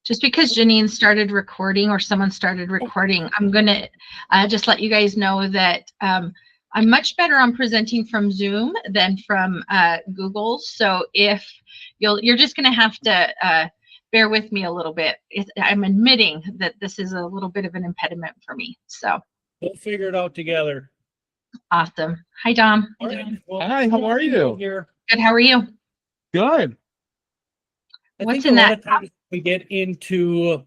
Just because Janine started recording or someone started recording, I'm going to just let you guys know that I'm much better on presenting from Zoom than from Google. So if you're just going to have to bear with me a little bit. I'm admitting that this is a little bit of an impediment for me. So we'll figure it out together. Awesome. Hi, Dom. All right. Well, hi, how are you? Here. Good. How are you? Good. I think a lot of times we get into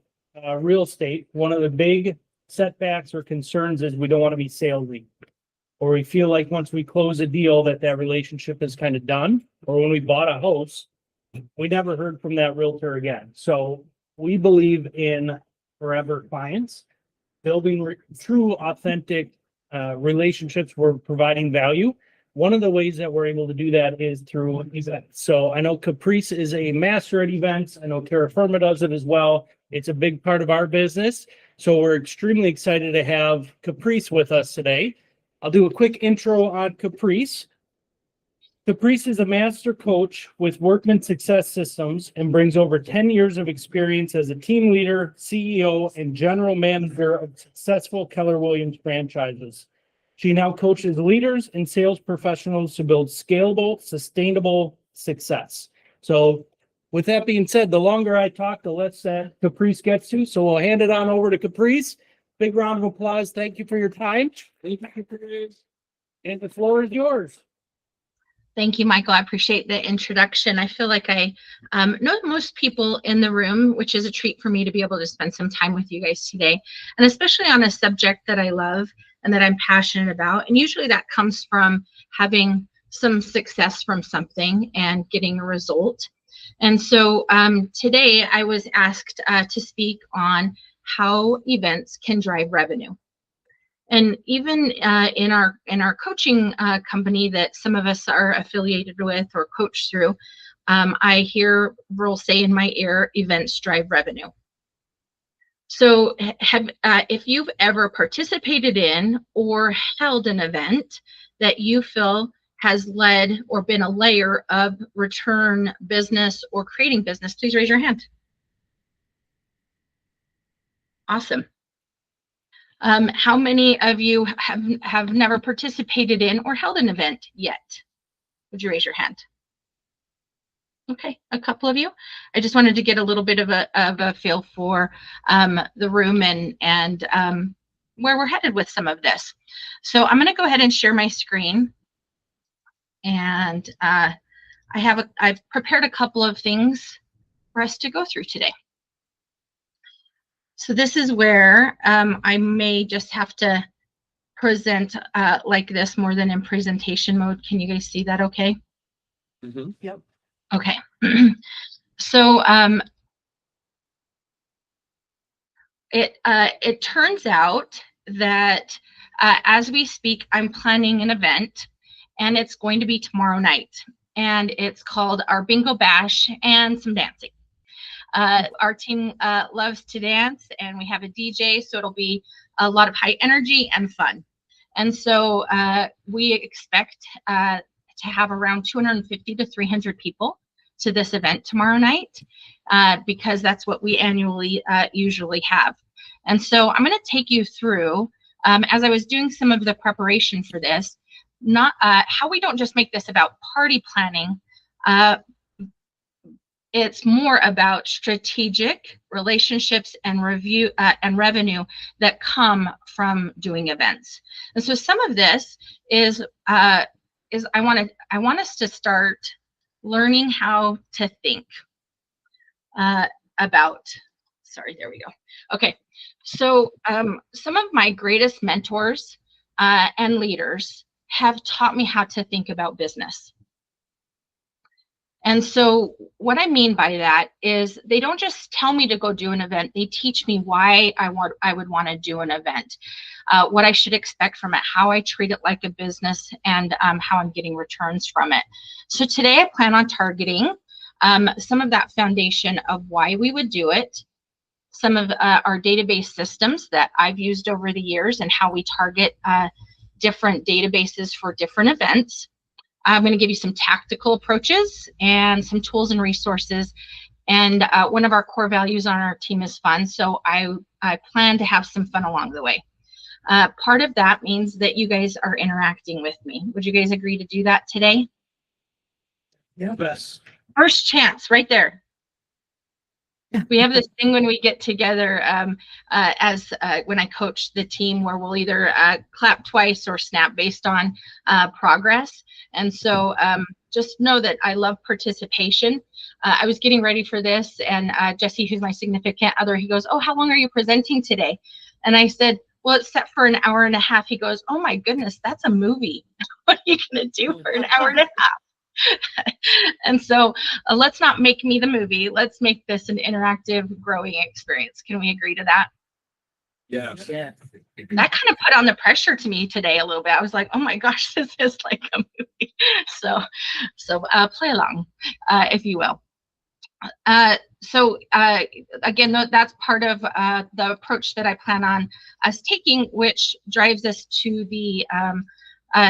real estate, one of the big setbacks or concerns is we don't want to be salesy, or we feel like once we close a deal that relationship is kind of done, or when we bought a house, we never heard from that realtor again. So we believe in forever clients, building true, authentic relationships. We're providing value. One of the ways that we're able to do that is through events. So I know Caprice is a master at events. I know Terra Firma does it as well. It's a big part of our business. So we're extremely excited to have Caprice with us today. I'll do a quick intro on Caprice. Caprice is a master coach with Workman Success Systems and brings over 10 years of experience as a team leader, CEO, and general manager of successful Keller Williams franchises. She now coaches leaders and sales professionals to build scalable, sustainable success. So with that being said, the longer I talk, the less that Caprice gets to. So we'll hand it on over to Caprice. Big round of applause. Thank you for your time. Thank you, Caprice. And the floor is yours. Thank you, Michael. I appreciate the introduction. I feel like I know most people in the room, which is a treat for me to be able to spend some time with you guys today, and especially on a subject that I love and that I'm passionate about. And usually that comes from having some success from something and getting a result. And so today I was asked to speak on how events can drive revenue. And even in our coaching company that some of us are affiliated with or coach through, I hear Rural say in my ear, events drive revenue. So if you've ever participated in or held an event that you feel has led or been a layer of return business or creating business, please raise your hand. Awesome. How many of you have never participated in or held an event yet? Would you raise your hand? Okay, a couple of you. I just wanted to get a little bit of a feel for the room and where we're headed with some of this. So I'm going to go ahead and share my screen, and I've prepared a couple of things for us to go through today. So this is where I may just have to present like this more than in presentation mode. Can you guys see that okay? Mm-hmm. Yep. Okay. So it turns out that as we speak, I'm planning an event, and it's going to be tomorrow night. And it's called our Bingo Bash and some dancing. Our team loves to dance, and we have a DJ, so it'll be a lot of high energy and fun. And so we expect to have around 250 to 300 people to this event tomorrow night, because that's what we annually usually have. And so I'm going to take you through, as I was doing some of the preparation for this, not how we don't just make this about party planning. It's more about strategic relationships and review and revenue that come from doing events. And so some of this is I want us to start learning how to think about. Sorry, there we go. Okay, so some of my greatest mentors and leaders have taught me how to think about business. And so what I mean by that is they don't just tell me to go do an event, they teach me why I would want to do an event, what I should expect from it, how I treat it like a business, and how I'm getting returns from it. So today I plan on targeting some of that foundation of why we would do it, some of our database systems that I've used over the years and how we target different databases for different events. I'm going to give you some tactical approaches and some tools and resources. And one of our core values on our team is fun. So I plan to have some fun along the way. Part of that means that you guys are interacting with me. Would you guys agree to do that today? Yeah, best. First chance right there. We have this thing when we get together when I coach the team where we'll either clap twice or snap based on progress. And so just know that I love participation. I was getting ready for this, and Jesse, who's my significant other, he goes, "Oh, how long are you presenting today?" And I said, "Well, it's set for an hour and a half." He goes, "Oh my goodness, that's a movie. What are you going to do for an hour and a half?" And so let's not make me the movie. Let's make this an interactive, growing experience. Can we agree to that? Yeah. That kind of put on the pressure to me today a little bit. I was like, oh my gosh, this is like a movie. So play along, if you will. Again, that's part of the approach that I plan on us taking, which drives us to the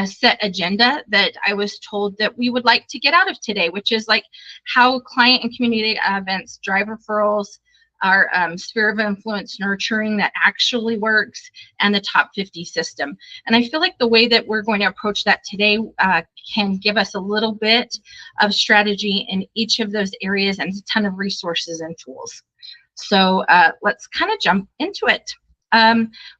set agenda that I was told that we would like to get out of today, which is like how client and community events drive referrals, our sphere of influence nurturing that actually works, and the top 50 system. And I feel like the way that we're going to approach that today can give us a little bit of strategy in each of those areas and a ton of resources and tools. So let's kind of jump into it.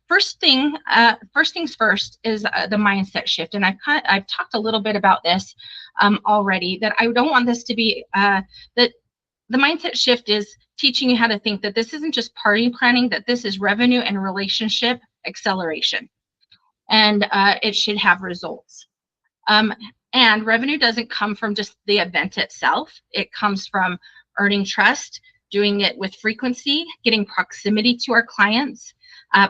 First things first is the mindset shift, and I've talked a little bit about this already. That I don't want this to be that the mindset shift is teaching you how to think that this isn't just party planning, that this is revenue and relationship acceleration, and it should have results. And revenue doesn't come from just the event itself; it comes from earning trust, doing it with frequency, getting proximity to our clients.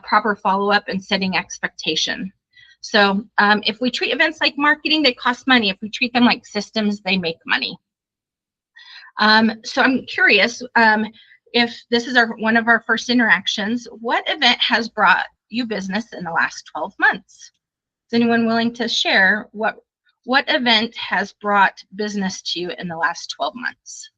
Proper follow-up, and setting expectation. So if we treat events like marketing, they cost money. If we treat them like systems, they make money. So I'm curious, if this is one of our first interactions, what event has brought you business in the last 12 months? Is anyone willing to share what event has brought business to you in the last 12 months?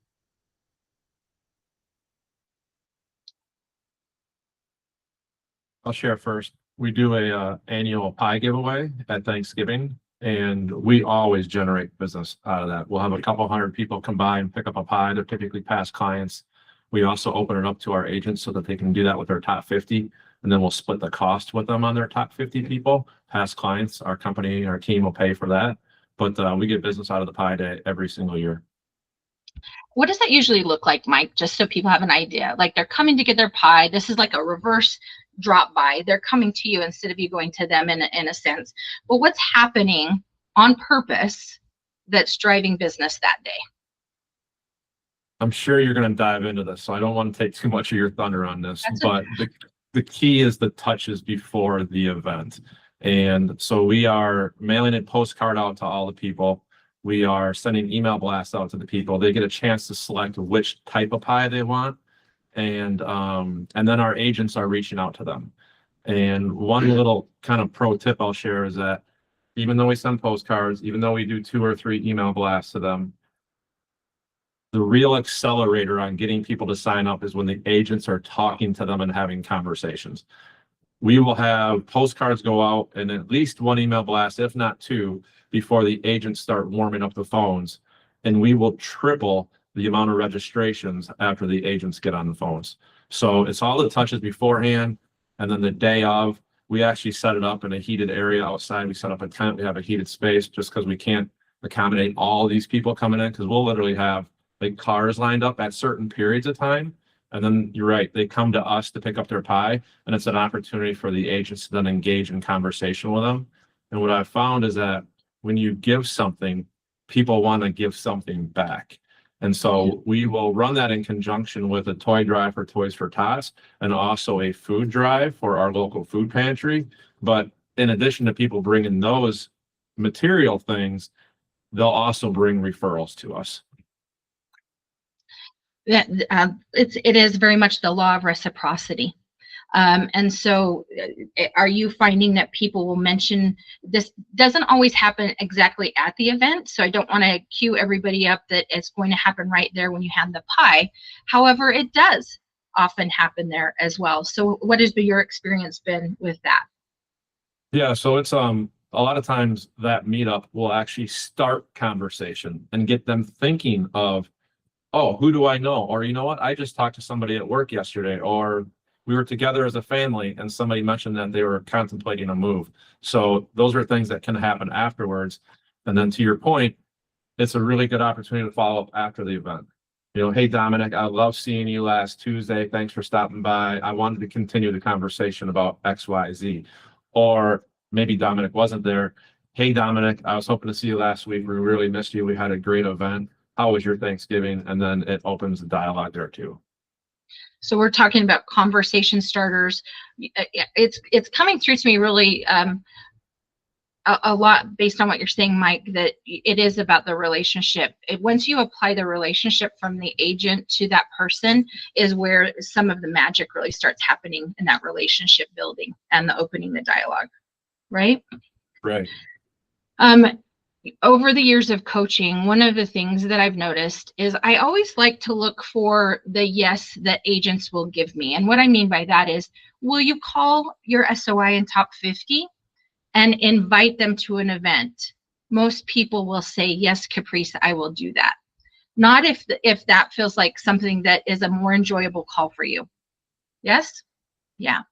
I'll share first. We do a annual pie giveaway at Thanksgiving, and we always generate business out of that. We'll have a couple hundred people combine, pick up a pie. They're typically past clients. We also open it up to our agents so that they can do that with their top 50, and then we'll split the cost with them on their top 50 people. Past clients, our company, our team will pay for that, but we get business out of the pie day every single year. What does that usually look like, Mike? Just so people have an idea. Like they're coming to get their pie. This is like a reverse drop by. They're coming to you instead of you going to them in a sense. But what's happening on purpose that's driving business that day? I'm sure you're going to dive into this, so I don't want to take too much of your thunder on this, but the key is the touches before the event. And so we are mailing a postcard out to all the people. We are sending email blasts out to the people. They get a chance to select which type of pie they want. And then our agents are reaching out to them. And one little kind of pro tip I'll share is that even though we send postcards, even though we do 2 or 3 email blasts to them, the real accelerator on getting people to sign up is when the agents are talking to them and having conversations. We will have postcards go out and at least 1 email blast, if not 2, before the agents start warming up the phones. And we will triple the amount of registrations after the agents get on the phones. So it's all the touches beforehand. And then the day of, we actually set it up in a heated area outside. We set up a tent. We have a heated space just because we can't accommodate all these people coming in, because we'll literally have like cars lined up at certain periods of time. And then you're right, they come to us to pick up their pie, and it's an opportunity for the agents to then engage in conversation with them. And what I've found is that when you give something, people want to give something back. And so we will run that in conjunction with a toy drive for Toys for Tots and also a food drive for our local food pantry. But in addition to people bringing those material things, they'll also bring referrals to us. It is very much the law of reciprocity. And so are you finding that people will mention this? Doesn't always happen exactly at the event, so I don't want to cue everybody up that it's going to happen right there when you hand the pie. However, it does often happen there as well. So what has your experience been with that? Yeah, so it's a lot of times that meetup will actually start conversation and get them thinking of, oh, who do I know? Or you know what? I just talked to somebody at work yesterday, or we were together as a family and somebody mentioned that they were contemplating a move. So those are things that can happen afterwards. And then to your point, it's a really good opportunity to follow up after the event. You know, hey, Dominic, I love seeing you last Tuesday. Thanks for stopping by. I wanted to continue the conversation about X, Y, Z. Or maybe Dominic wasn't there. Hey, Dominic, I was hoping to see you last week. We really missed you. We had a great event. How was your Thanksgiving? And then it opens the dialogue there too. So we're talking about conversation starters. It's coming through to me really a lot based on what you're saying, Mike, that it is about the relationship. Once you apply the relationship from the agent to that person is where some of the magic really starts happening in that relationship building and the opening the dialogue, right? Right. Over the years of coaching, one of the things that I've noticed is I always like to look for the yes that agents will give me. And what I mean by that is, will you call your SOI in top 50 and invite them to an event? Most people will say, yes, Caprice, I will do that. Not if that feels like something that is a more enjoyable call for you. Yes? Yeah.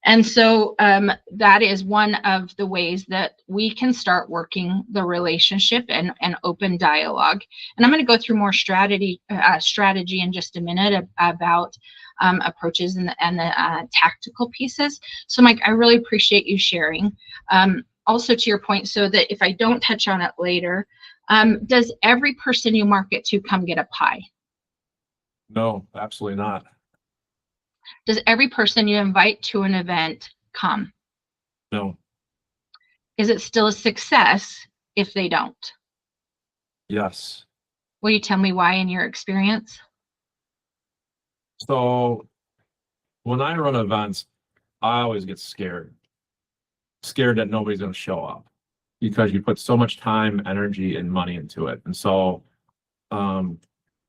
And so that is one of the ways that we can start working the relationship and open dialogue. And I'm going to go through more strategy in just a minute about approaches and the tactical pieces. So Mike, I really appreciate you sharing. Also to your point, so that if I don't touch on it later, does every person you market to come get a pie? No, absolutely not. Does every person you invite to an event come? No. Is it still a success if they don't? Yes. Will you tell me why in your experience? So when I run events, I always get scared that nobody's going to show up because you put so much time, energy, and money into it. And so I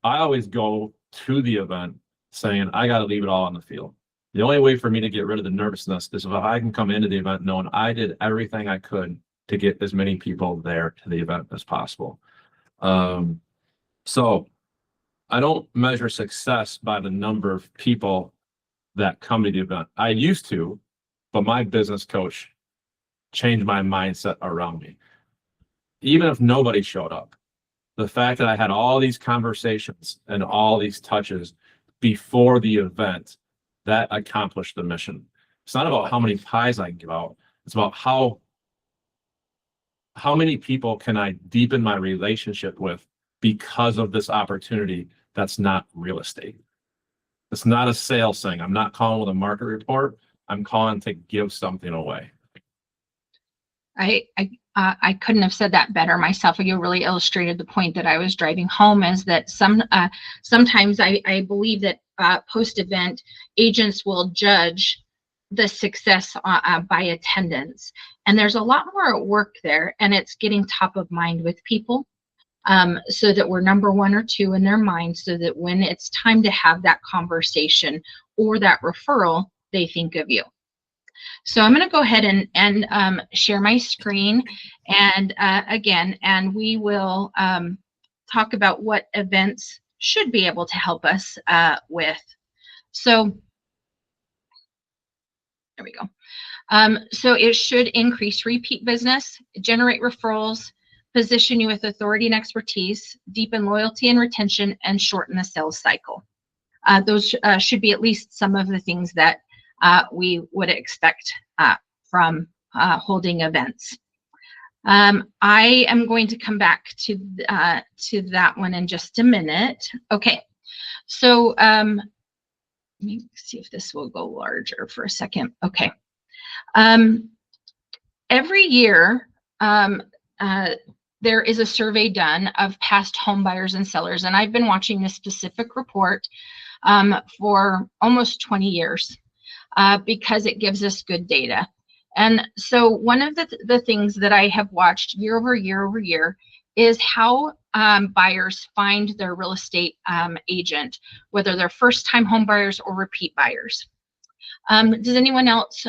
always go to the event saying, I got to leave it all on the field. The only way for me to get rid of the nervousness is if I can come into the event knowing I did everything I could to get as many people there to the event as possible. So I don't measure success by the number of people that come to the event. I used to, but my business coach changed my mindset around me. Even if nobody showed up, the fact that I had all these conversations and all these touches before the event, that accomplished the mission. It's not about how many pies I can give out. It's about how many people can I deepen my relationship with because of this opportunity that's not real estate. It's not a sales thing. I'm not calling with a market report. I'm calling to give something away. I couldn't have said that better myself. You really illustrated the point that I was driving home, is that sometimes I believe that post-event agents will judge the success by attendance. And there's a lot more work there, and it's getting top of mind with people so that we're number one or two in their mind, so that when it's time to have that conversation or that referral, they think of you. So I'm going to go ahead and share my screen and and we will talk about what events should be able to help us with. So there we go. So it should increase repeat business, generate referrals, position you with authority and expertise, deepen loyalty and retention, and shorten the sales cycle. Those should be at least some of the things that we would expect from holding events. I am going to come back to that one in just a minute. Okay, so let me see if this will go larger for a second. Okay, every year there is a survey done of past home buyers and sellers, and I've been watching this specific report for almost 20 years. because it gives us good data. And so one of the things that I have watched year over year is how buyers find their real estate agent, whether they're first-time home buyers or repeat buyers. Does anyone else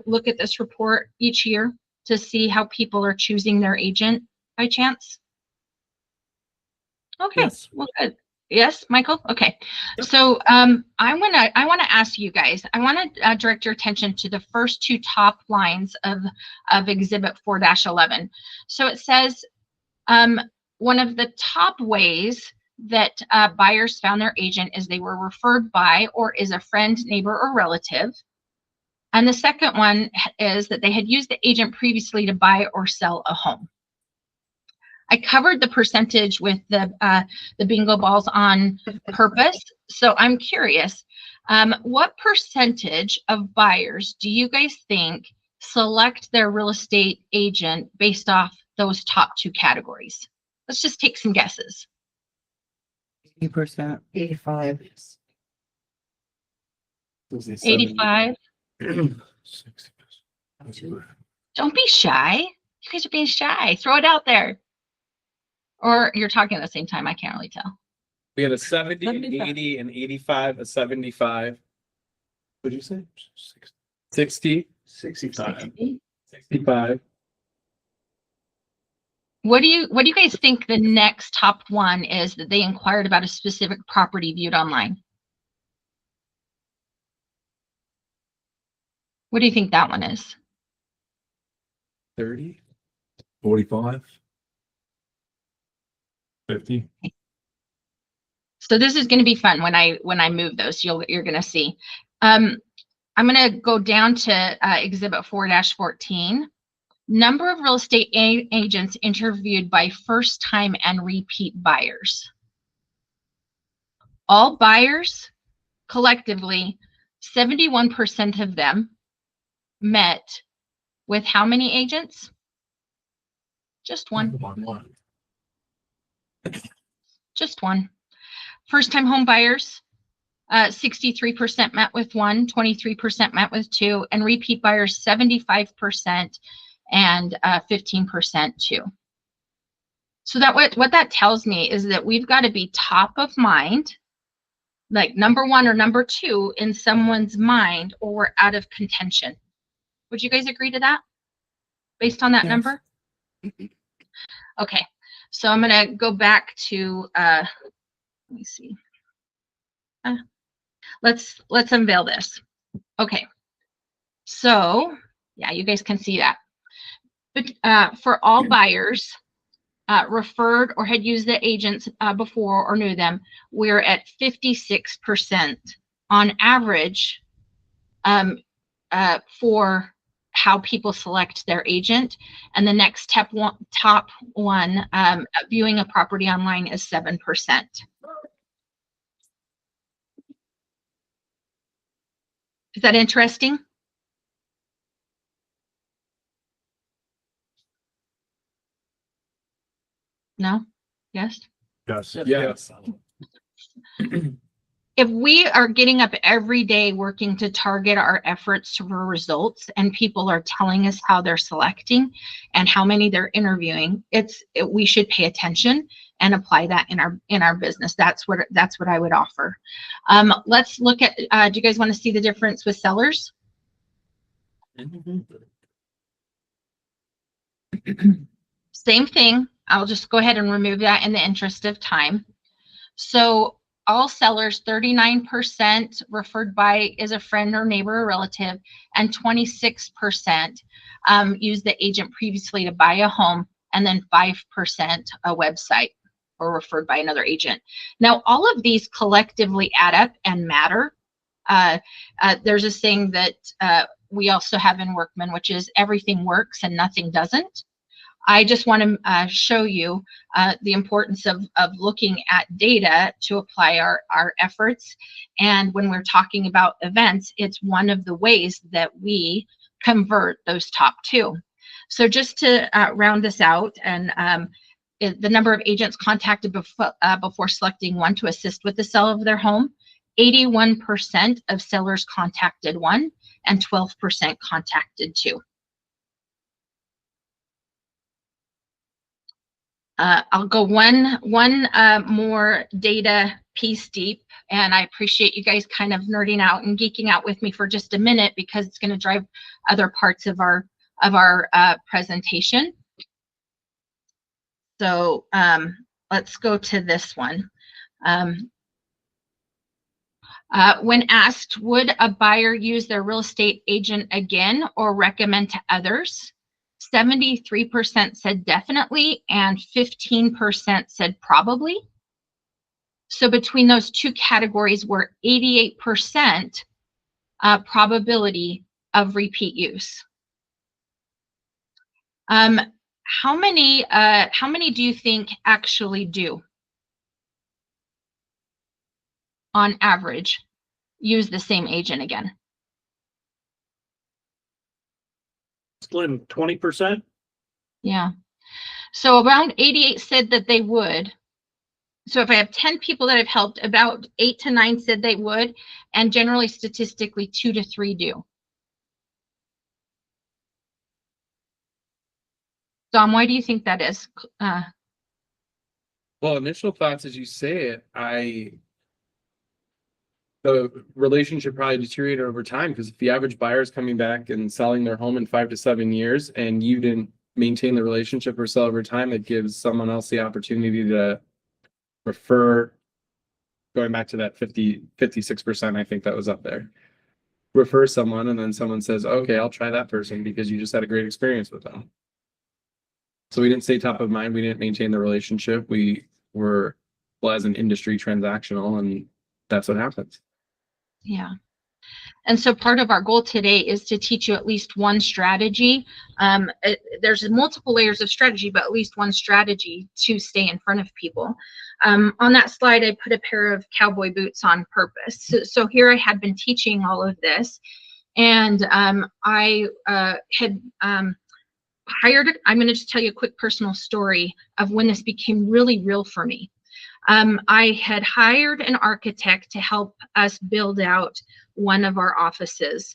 look at this report each year to see how people are choosing their agent by chance? Okay, yes. Well, good. Yes, Michael? Okay. Yep. So I want to ask you guys, I want to direct your attention to the first two top lines of Exhibit 4-11. So it says one of the top ways that buyers found their agent is they were referred by or is a friend, neighbor, or relative. And the second one is that they had used the agent previously to buy or sell a home. I covered the percentage with the bingo balls on purpose. So I'm curious, what percentage of buyers do you guys think select their real estate agent based off those top two categories? Let's just take some guesses. 80%. 85. 85. Don't be shy. You guys are being shy. Throw it out there. Or you're talking at the same time. I can't really tell. We had a 70, 80, and 85, a 75. What did you say? 60. 65. 65. What do you guys think the next top one is that they inquired about a specific property viewed online? What do you think that one is? 30. 45. 50. So this is going to be fun when I move those. You're going to see. I'm going to go down to Exhibit 4-14. Number of real estate agents interviewed by first-time and repeat buyers. All buyers, collectively, 71% of them met with how many agents? Just one. Just one. First-time home buyers, 63% met with one, 23% met with two, and repeat buyers, 75%, and 15% two. So that what that tells me is that we've got to be top of mind, like number one or number two in someone's mind, or we're out of contention. Would you guys agree to that based on that number? Okay, so I'm going to go back to, let me see. Let's unveil this. Okay, so yeah, you guys can see that. But for all buyers referred or had used the agents before or knew them, we're at 56% on average for how people select their agent. And the next top one, viewing a property online, is 7%. Is that interesting? No? Yes? Yes. Yes. If we are getting up every day working to target our efforts for results, and people are telling us how they're selecting and how many they're interviewing, we should pay attention and apply that in our business. That's what I would offer. Let's look at. Do you guys want to see the difference with sellers? Same thing. I'll just go ahead and remove that in the interest of time. So all sellers, 39% referred by is a friend or neighbor or relative, and 26% used the agent previously to buy a home, and then 5% a website or referred by another agent. Now, all of these collectively add up and matter. There's a saying that we also have in Workman, which is everything works and nothing doesn't. I just want to show you the importance of looking at data to apply our efforts. And when we're talking about events, it's one of the ways that we convert those top two. So just to round this out, and the number of agents contacted before selecting one to assist with the sale of their home, 81% of sellers contacted one and 12% contacted two. I'll go one more data piece deep, and I appreciate you guys kind of nerding out and geeking out with me for just a minute because it's going to drive other parts of our presentation. So let's go to this one. When asked, would a buyer use their real estate agent again or recommend to others? 73% said definitely and 15% said probably. So between those two categories were 88% probability of repeat use. How many do you think actually do, on average, use the same agent again? Slim, 20%. Yeah. So around 88 said that they would. So if I have 10 people that I've helped, about 8 to 9 said they would, and generally statistically 2 to 3 do. Dom, why do you think that is? Well, initial thoughts as you say it, the relationship probably deteriorated over time, because if the average buyer is coming back and selling their home in 5 to 7 years and you didn't maintain the relationship or sell over time, it gives someone else the opportunity to refer, going back to that 56%, I think that was up there. Refer someone, and then someone says, okay, I'll try that person because you just had a great experience with them. So we didn't stay top of mind. We didn't maintain the relationship. We were, well, as an industry, transactional, and that's what happens. Yeah. And so part of our goal today is to teach you at least one strategy. There's multiple layers of strategy, but at least one strategy to stay in front of people. On that slide, I put a pair of cowboy boots on purpose. So here I had been teaching all of this, and I had hired, I'm going to just tell you a quick personal story of when this became really real for me. I had hired an architect to help us build out one of our offices,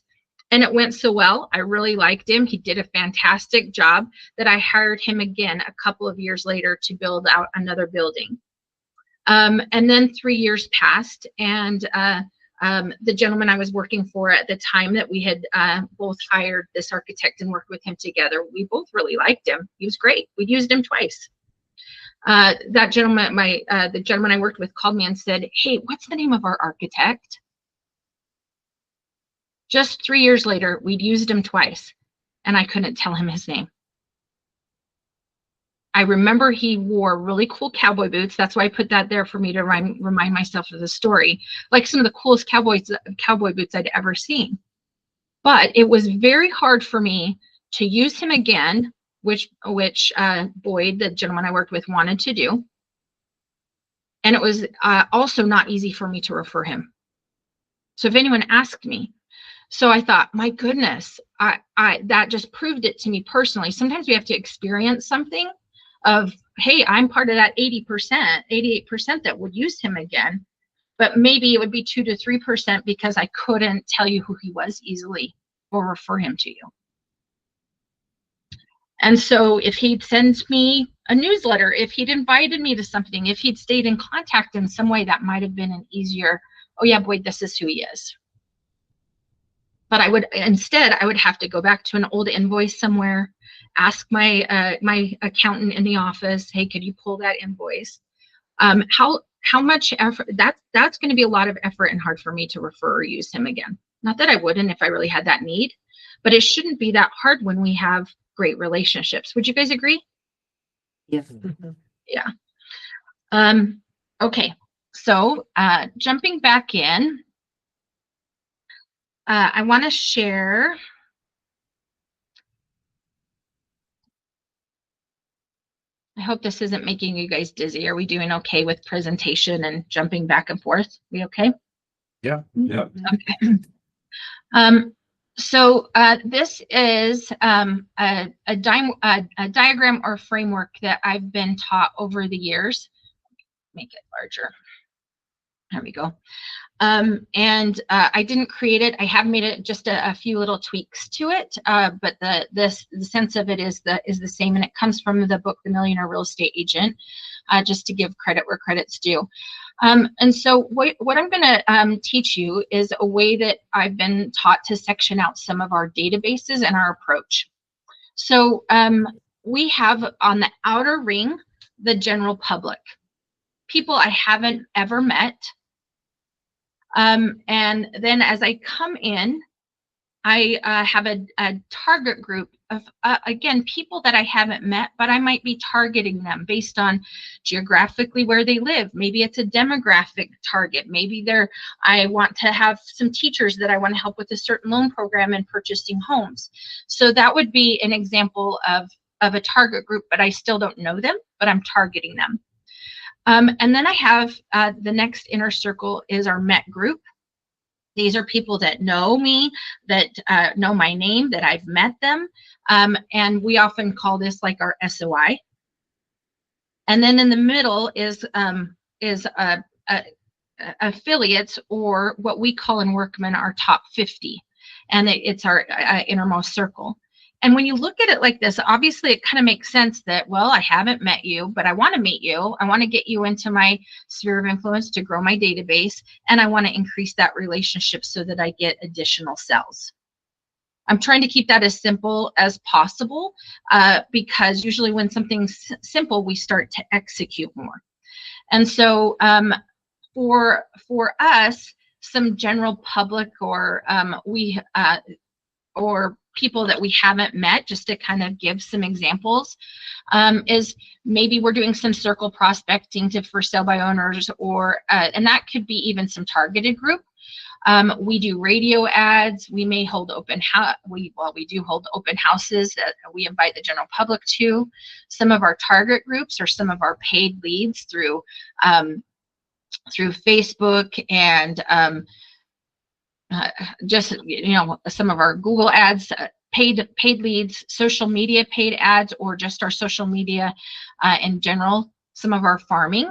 and it went so well. I really liked him. He did a fantastic job that I hired him again a couple of years later to build out another building. And then 3 years passed, and the gentleman I was working for at the time that we had both hired this architect and worked with him together, we both really liked him. He was great. We used him twice. That gentleman, the gentleman I worked with, called me and said, hey, what's the name of our architect? Just 3 years later, we'd used him twice, and I couldn't tell him his name. I remember he wore really cool cowboy boots. That's why I put that there, for me to remind myself of the story. Like some of the coolest cowboy boots I'd ever seen. But it was very hard for me to use him again, which Boyd, the gentleman I worked with, wanted to do. And it was also not easy for me to refer him. So if anyone asked me, so I thought, my goodness, that just proved it to me personally. Sometimes we have to experience something of, hey, I'm part of that 80%, 88% that would use him again, but maybe it would be 2 to 3% because I couldn't tell you who he was easily or refer him to you. And so if he'd sent me a newsletter, if he'd invited me to something, if he'd stayed in contact in some way, that might have been an easier, oh yeah, Boyd, this is who he is. But I would have to go back to an old invoice somewhere, ask my my accountant in the office, hey, could you pull that invoice? How much effort? That's going to be a lot of effort and hard for me to refer or use him again. Not that I wouldn't if I really had that need, but it shouldn't be that hard when we have great relationships. Would you guys agree? Yes. Yeah. Okay. So jumping back in. I want to share I hope this isn't making you guys dizzy. Are we doing okay with presentation and jumping back and forth? We okay? Yeah. Yeah. Okay. So this is a diagram or framework that I've been taught over the years. Make it larger. There we go. I didn't create it. I have made it just a few little tweaks to it, but the sense of it is the same, and it comes from the book, The Millionaire Real Estate Agent, just to give credit where credit's due. And so what I'm going to teach you is a way that I've been taught to section out some of our databases and our approach. So we have on the outer ring the general public, people I haven't ever met. And then as I come in, I have a target group of, again, people that I haven't met, but I might be targeting them based on geographically where they live. Maybe it's a demographic target. Maybe I want to have some teachers that I want to help with a certain loan program and purchasing homes. So that would be an example of a target group, but I still don't know them, but I'm targeting them. And then I have the next inner circle is our MET group. These are people that know me, that know my name, that I've met them. And we often call this like our SOI. And then in the middle is affiliates, or what we call in Workman our top 50. And it's our innermost circle. And when you look at it like this, obviously it kind of makes sense that, well, I haven't met you, but I want to meet you. I want to get you into my sphere of influence to grow my database. And I want to increase that relationship so that I get additional sales. I'm trying to keep that as simple as possible because usually when something's simple, we start to execute more. And so for us, some general public or people that we haven't met, just to kind of give some examples, is maybe we're doing some circle prospecting to for sale by owners, or and that could be even some targeted group. We do radio ads. We may hold open house. We do hold open houses that we invite the general public to. Some of our target groups or some of our paid leads through Facebook and just, some of our Google ads, paid leads, social media paid ads, or just our social media in general, some of our farming,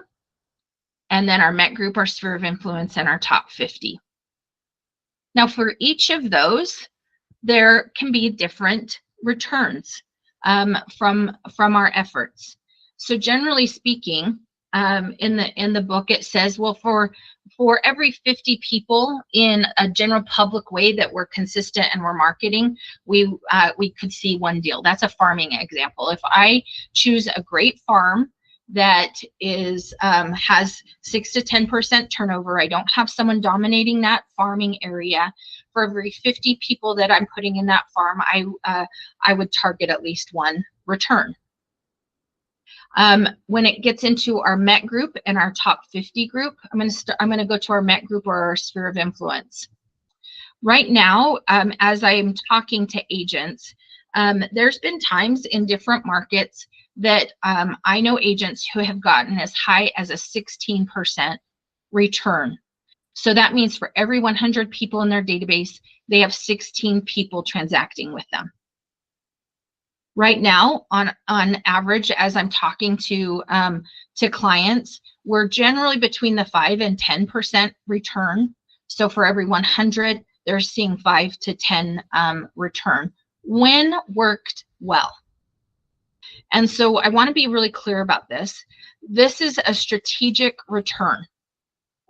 and then our MET group, our sphere of influence, and our top 50. Now for each of those, there can be different returns from our efforts. So generally speaking, in the book, it says, well, for every 50 people in a general public way that we're consistent and we're marketing, we could see one deal. That's a farming example. If I choose a great farm that has 6 to 10% turnover, I don't have someone dominating that farming area. For every 50 people that I'm putting in that farm, I would target at least one return. When it gets into our MET group and our top 50 group, I'm going to go to our MET group or our sphere of influence. Right now, as I'm talking to agents, there's been times in different markets that I know agents who have gotten as high as a 16% return. So that means for every 100 people in their database, they have 16 people transacting with them. Right now, on average, as I'm talking to clients, we're generally between the 5 and 10% return. So for every 100, they're seeing 5 to 10 return when worked well. And so I want to be really clear about this. This is a strategic return.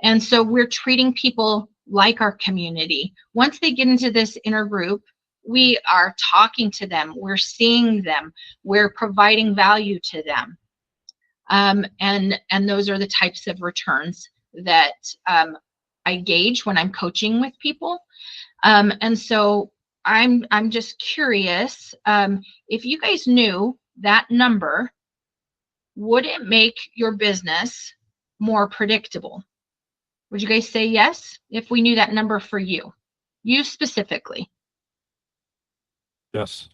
And so we're treating people like our community. Once they get into this inner group, we are talking to them, we're seeing them, we're providing value to them. And those are the types of returns that I gauge when I'm coaching with people. And so I'm just curious, if you guys knew that number, would it make your business more predictable? Would you guys say yes if we knew that number for you specifically? Yes.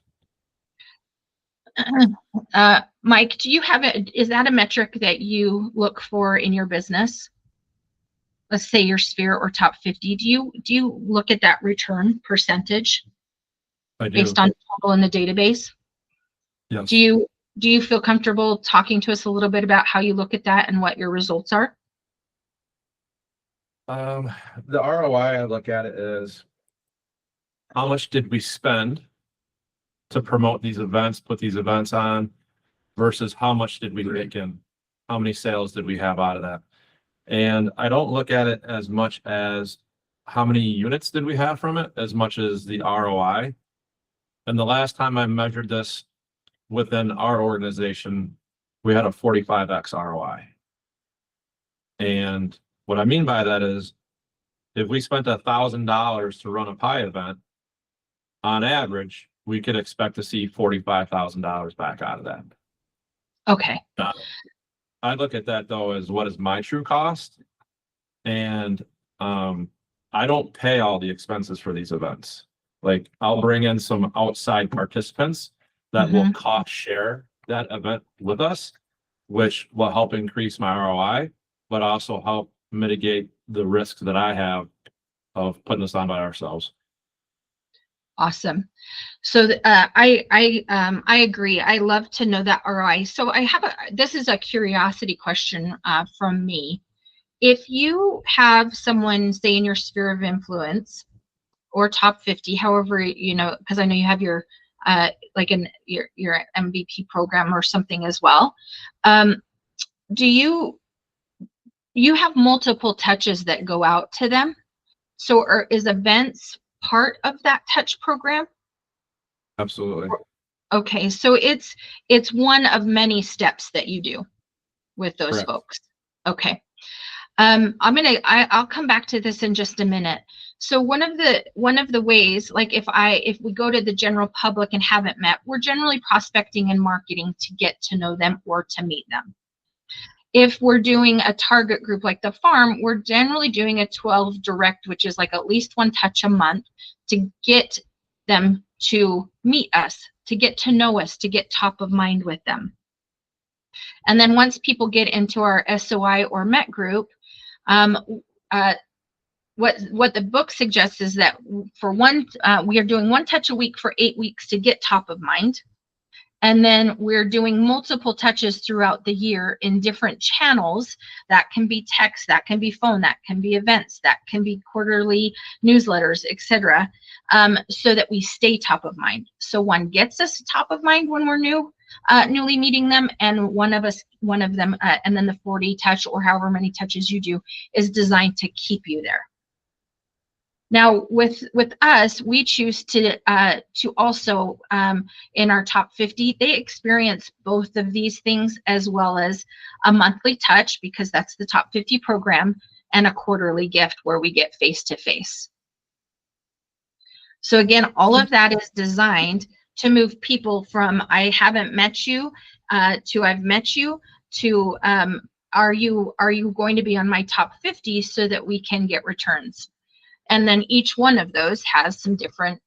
Mike, do you have is that a metric that you look for in your business? Let's say your sphere or top 50. Do you look at that return percentage based on total in the database? Yes. Do you feel comfortable talking to us a little bit about how you look at that and what your results are? The ROI I look at it is how much did we spend to promote these events, put these events on, versus how much did we make in? How many sales did we have out of that? And I don't look at it as much as how many units did we have from it, as much as the ROI. And the last time I measured this within our organization, we had a 45x ROI. And what I mean by that is, if we spent $1,000 to run a pie event, on average, we could expect to see $45,000 back out of that. Okay. I look at that though as what is my true cost, and I don't pay all the expenses for these events. Like, I'll bring in some outside participants that will cost share that event with us, which will help increase my ROI, but also help mitigate the risks that I have of putting this on by ourselves. Awesome. So I agree. I love to know that ROI. So this is a curiosity question from me. If you have someone, say, in your sphere of influence or top 50, however, because I know you have your your MVP program or something as well. Do you have multiple touches that go out to them? So is events part of that touch program? Absolutely. Okay, so it's one of many steps that you do with those Correct. folks. Okay. I'll come back to this in just a minute. So one of the ways, like if we go to the general public and haven't met, we're generally prospecting and marketing to get to know them or to meet them. If we're doing a target group like the farm, we're generally doing a 12 direct, which is like at least one touch a month, to get them to meet us, to get to know us, to get top of mind with them. And then once people get into our SOI or MET group, what the book suggests is that for we are doing one touch a week for 8 weeks to get top of mind. And then we're doing multiple touches throughout the year in different channels. That can be text, that can be phone, that can be events, that can be quarterly newsletters, etc. So that we stay top of mind. So one gets us top of mind when we're newly meeting them, and one of them, and then the 40 touch or however many touches you do is designed to keep you there. Now, with us, we choose to also, in our top 50, they experience both of these things, as well as a monthly touch, because that's the top 50 program, and a quarterly gift where we get face-to-face. So again, all of that is designed to move people from I haven't met you to I've met you to are you going to be on my top 50 so that we can get returns. And then each one of those has some different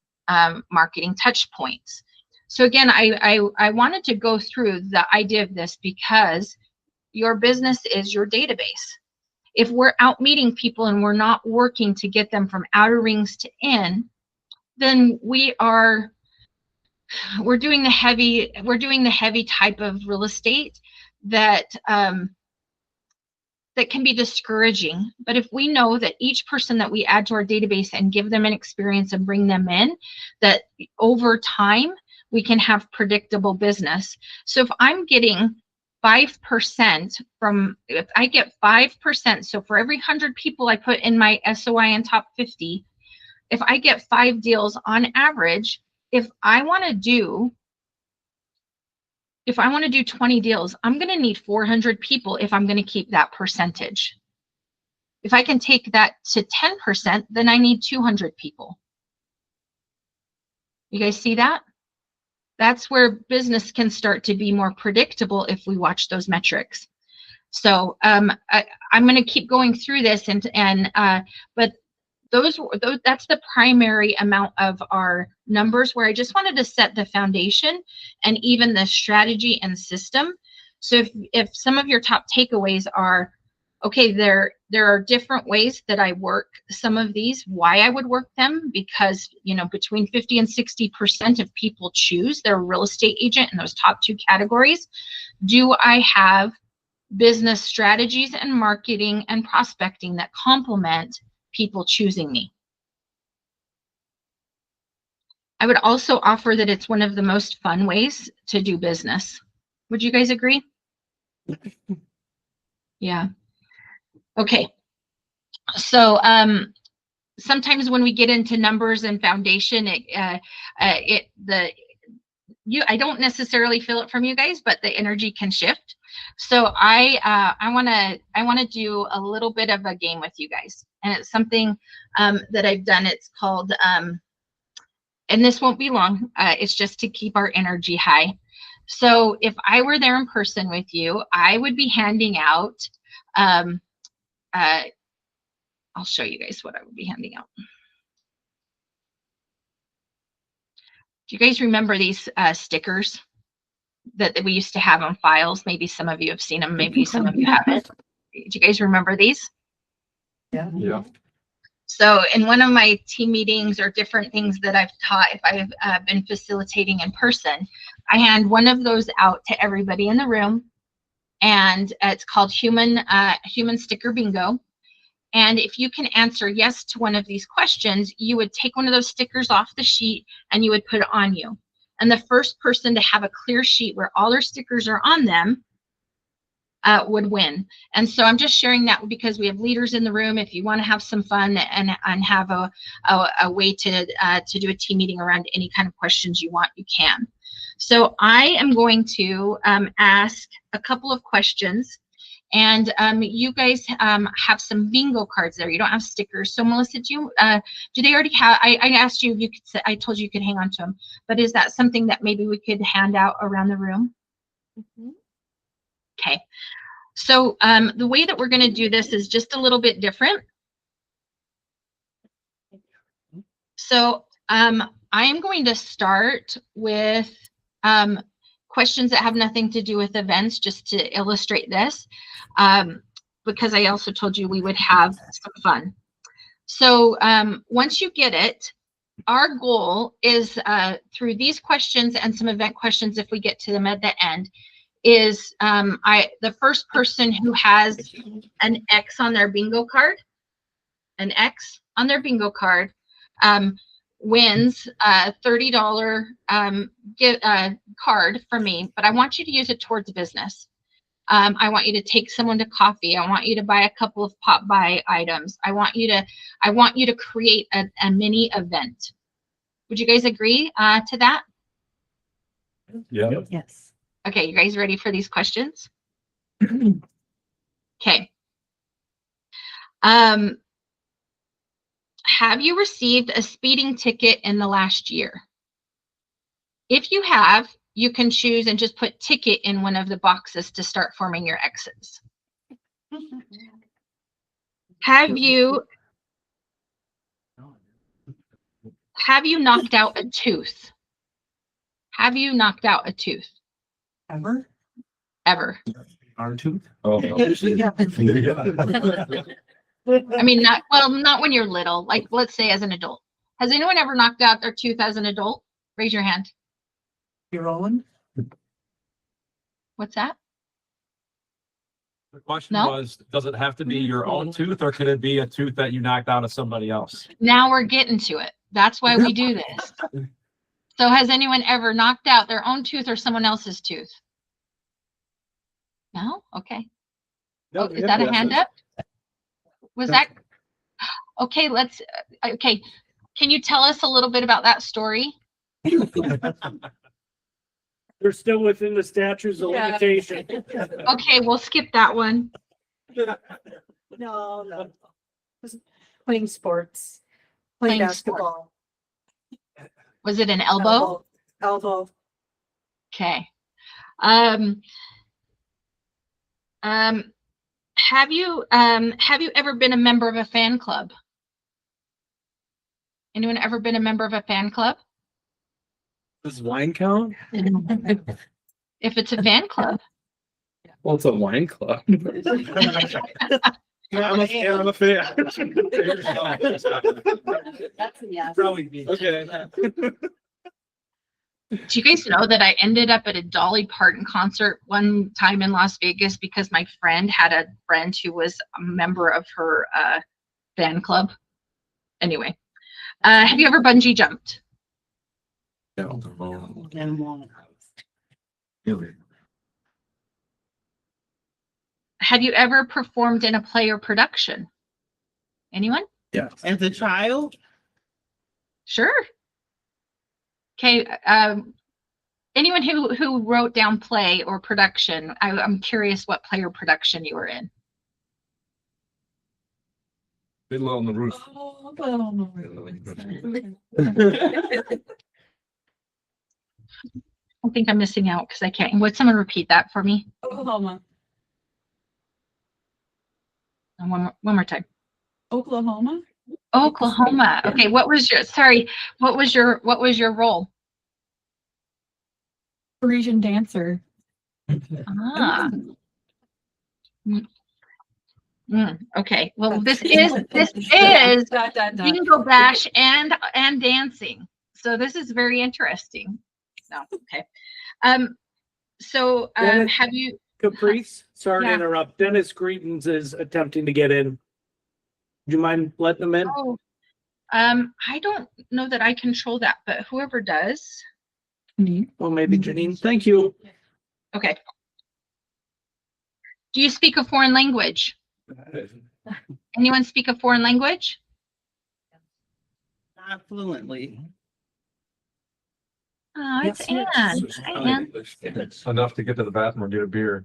marketing touch points. So again, I wanted to go through the idea of this because your business is your database. If we're out meeting people and we're not working to get them from outer rings to in, then we're doing the heavy type of real estate that that can be discouraging. But if we know that each person that we add to our database and give them an experience and bring them in, that over time we can have predictable business. So if I'm getting 5% if I get 5%, so for every 100 people I put in my SOI and top 50, if I get 5 deals on average, if I want to do 20 deals, I'm going to need 400 people if I'm going to keep that percentage. If I can take that to 10%, then I need 200 people. You guys see that? That's where business can start to be more predictable if we watch those metrics. So I'm going to keep going through this, but that's the primary amount of our numbers, where I just wanted to set the foundation and even the strategy and system. So if some of your top takeaways are, okay, there are different ways that I work some of these, why I would work them, because between 50 and 60% of people choose their real estate agent in those top 2 categories. Do I have business strategies and marketing and prospecting that complement people choosing me. I would also offer that it's one of the most fun ways to do business. Would you guys agree? Yeah. Okay. So sometimes when we get into numbers and foundation, I don't necessarily feel it from you guys, but the energy can shift. So I want to do a little bit of a game with you guys, and it's something that I've done. It's called and this won't be long. It's just to keep our energy high. So if I were there in person with you, I would be handing out. I'll show you guys what I would be handing out. Do you guys remember these stickers that we used to have on files? Maybe some of you have seen them, maybe some of you haven't. Do you guys remember these? Yeah. So in one of my team meetings or different things that I've taught, if I've been facilitating in person, I hand one of those out to everybody in the room, and it's called human sticker bingo. And if you can answer yes to one of these questions, you would take one of those stickers off the sheet and you would put it on you. And the first person to have a clear sheet where all their stickers are on them would win. And so I'm just sharing that because we have leaders in the room. If you want to have some fun and have a way to do a team meeting around any kind of questions you want, you can. So I am going to ask a couple of questions. And you guys have some bingo cards there. You don't have stickers. So Melissa, do they already have? I asked you if you could. I told you could hang on to them. But is that something that maybe we could hand out around the room? Mm-hmm. Okay. So the way that we're going to do this is just a little bit different. So I am going to start with questions that have nothing to do with events, just to illustrate this, because I also told you we would have some fun. So once you get it, our goal is through these questions and some event questions, if we get to them at the end, is the first person who has an X on their bingo card, wins a $30 card from me, but I want you to use it towards business. I want you to take someone to coffee. I want you to buy a couple of pop by items. I want you to create a mini event. Would you guys agree to that? Yeah. Yes. Okay, you guys ready for these questions? Okay. Have you received a speeding ticket in the last year? If you have, you can choose and just put ticket in one of the boxes to start forming your X's. Have you knocked out a tooth? Have you knocked out a tooth? Ever? Ever. Our tooth. Oh. I mean, not when you're little, like let's say as an adult. Has anyone ever knocked out their tooth as an adult? Raise your hand. Your own? What's that? The question No? was, does it have to be your own tooth, or could it be a tooth that you knocked out of somebody else? Now we're getting to it. That's why we do this. So has anyone ever knocked out their own tooth or someone else's tooth? No? Okay. No, Is that a hand up? Was that? Okay, okay. Can you tell us a little bit about that story? They're still within the statutes of limitation. Okay, we'll skip that one. No. Just playing sports. Playing Playing basketball. Was it an elbow? Elbow. Okay. Have you ever been a member of a fan club? Anyone ever been a member of a fan club? Does wine count? If it's a fan club. Well, it's a wine club. I'm a fan. That's a yes. Probably me. Okay. Do you guys know that I ended up at a Dolly Parton concert one time in Las Vegas because my friend had a friend who was a member of her fan club? Anyway, have you ever bungee jumped? And one. Have you ever performed in a play or production? Anyone? Yeah. As a child, Sure. Okay. Anyone who wrote down play or production, I'm curious what play or production you were in. Fiddler on the Roof. I think I'm missing out because I can't. Would someone repeat that for me? Oklahoma. And one more time. Oklahoma. Oklahoma. Okay. What was your role? Parisian dancer. Ah. Okay. Well, this is Bingo Bash and dancing. So this is very interesting. No, okay. Have you? Caprice, sorry Yeah. to interrupt. Dennis Greetens is attempting to get in. Do you mind letting him in? Oh, I don't know that I control that, but whoever does. Well, maybe Janine. Thank you. Okay. Do you speak a foreign language? Anyone speak a foreign language? Not fluently. Oh, it's Anne. Hi, Anne. Enough to get to the bathroom and get a beer.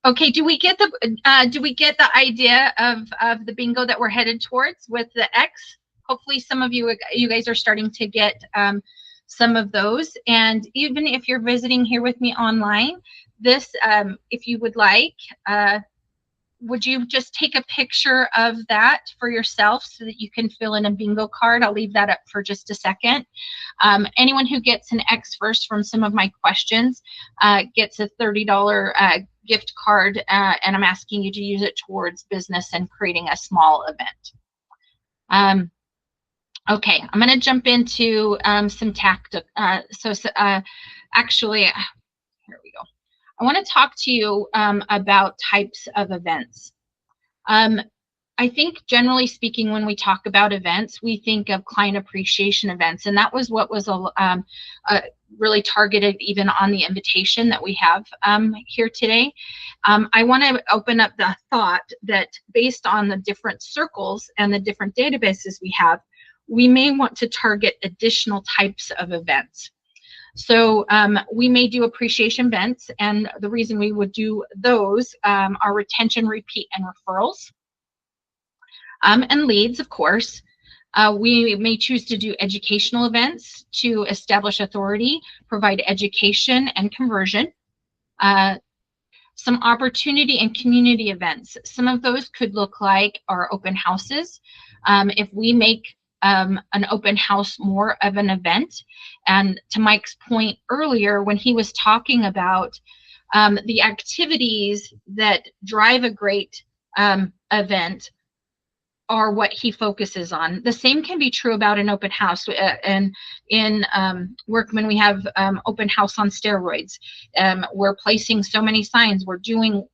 Okay, do we get the idea of the bingo that we're headed towards with the X? Hopefully some of you guys are starting to get some of those. And even if you're visiting here with me online, this if you would like, would you just take a picture of that for yourself so that you can fill in a bingo card? I'll leave that up for just a second. Anyone who gets an X first from some of my questions gets a $30 gift card, and I'm asking you to use it towards business and creating a small event. Okay, I'm going to jump into some tactic. Actually, here we go. I want to talk to you about types of events. I think generally speaking, when we talk about events, we think of client appreciation events, and that was what was really targeted even on the invitation that we have here today. I want to open up the thought that based on the different circles and the different databases we have, we may want to target additional types of events. So we may do appreciation events, and the reason we would do those are retention, repeat, and referrals. And leads, of course. We may choose to do educational events to establish authority, provide education and conversion. Some opportunity and community events. Some of those could look like our open houses. If we make an open house more of an event, and to Mike's point earlier when he was talking about the activities that drive a great event are what he focuses on. The same can be true about an open house. And in Workman, we have open house on steroids. We're placing so many signs. We're doing,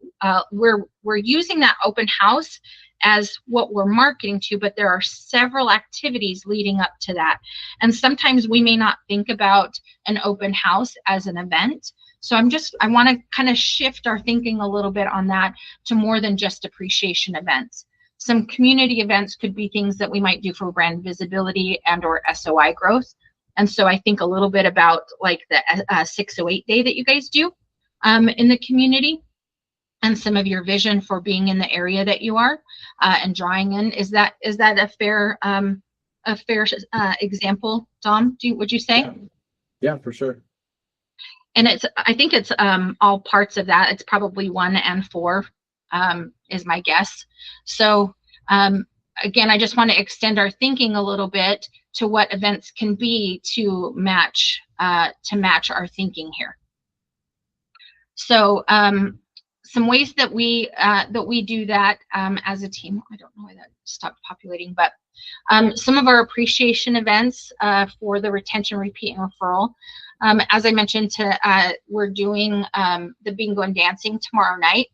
we're using that open house as what we're marketing to, but there are several activities leading up to that. And sometimes we may not think about an open house as an event. So I want to kind of shift our thinking a little bit on that to more than just appreciation events. Some community events could be things that we might do for brand visibility and or SOI growth. And so I think a little bit about like the 608 day that you guys do in the community, and some of your vision for being in the area that you are and drawing in. Is that a fair example, Dom? Would you say? Yeah, for sure. And I think it's all parts of that. It's probably 1 and 4 is my guess. So again, I just want to extend our thinking a little bit to what events can be to match our thinking here. So some ways that we do that as a team. I don't know why that stopped populating, but some of our appreciation events for the retention, repeat, and referral. As I mentioned, we're doing the bingo and dancing tomorrow night.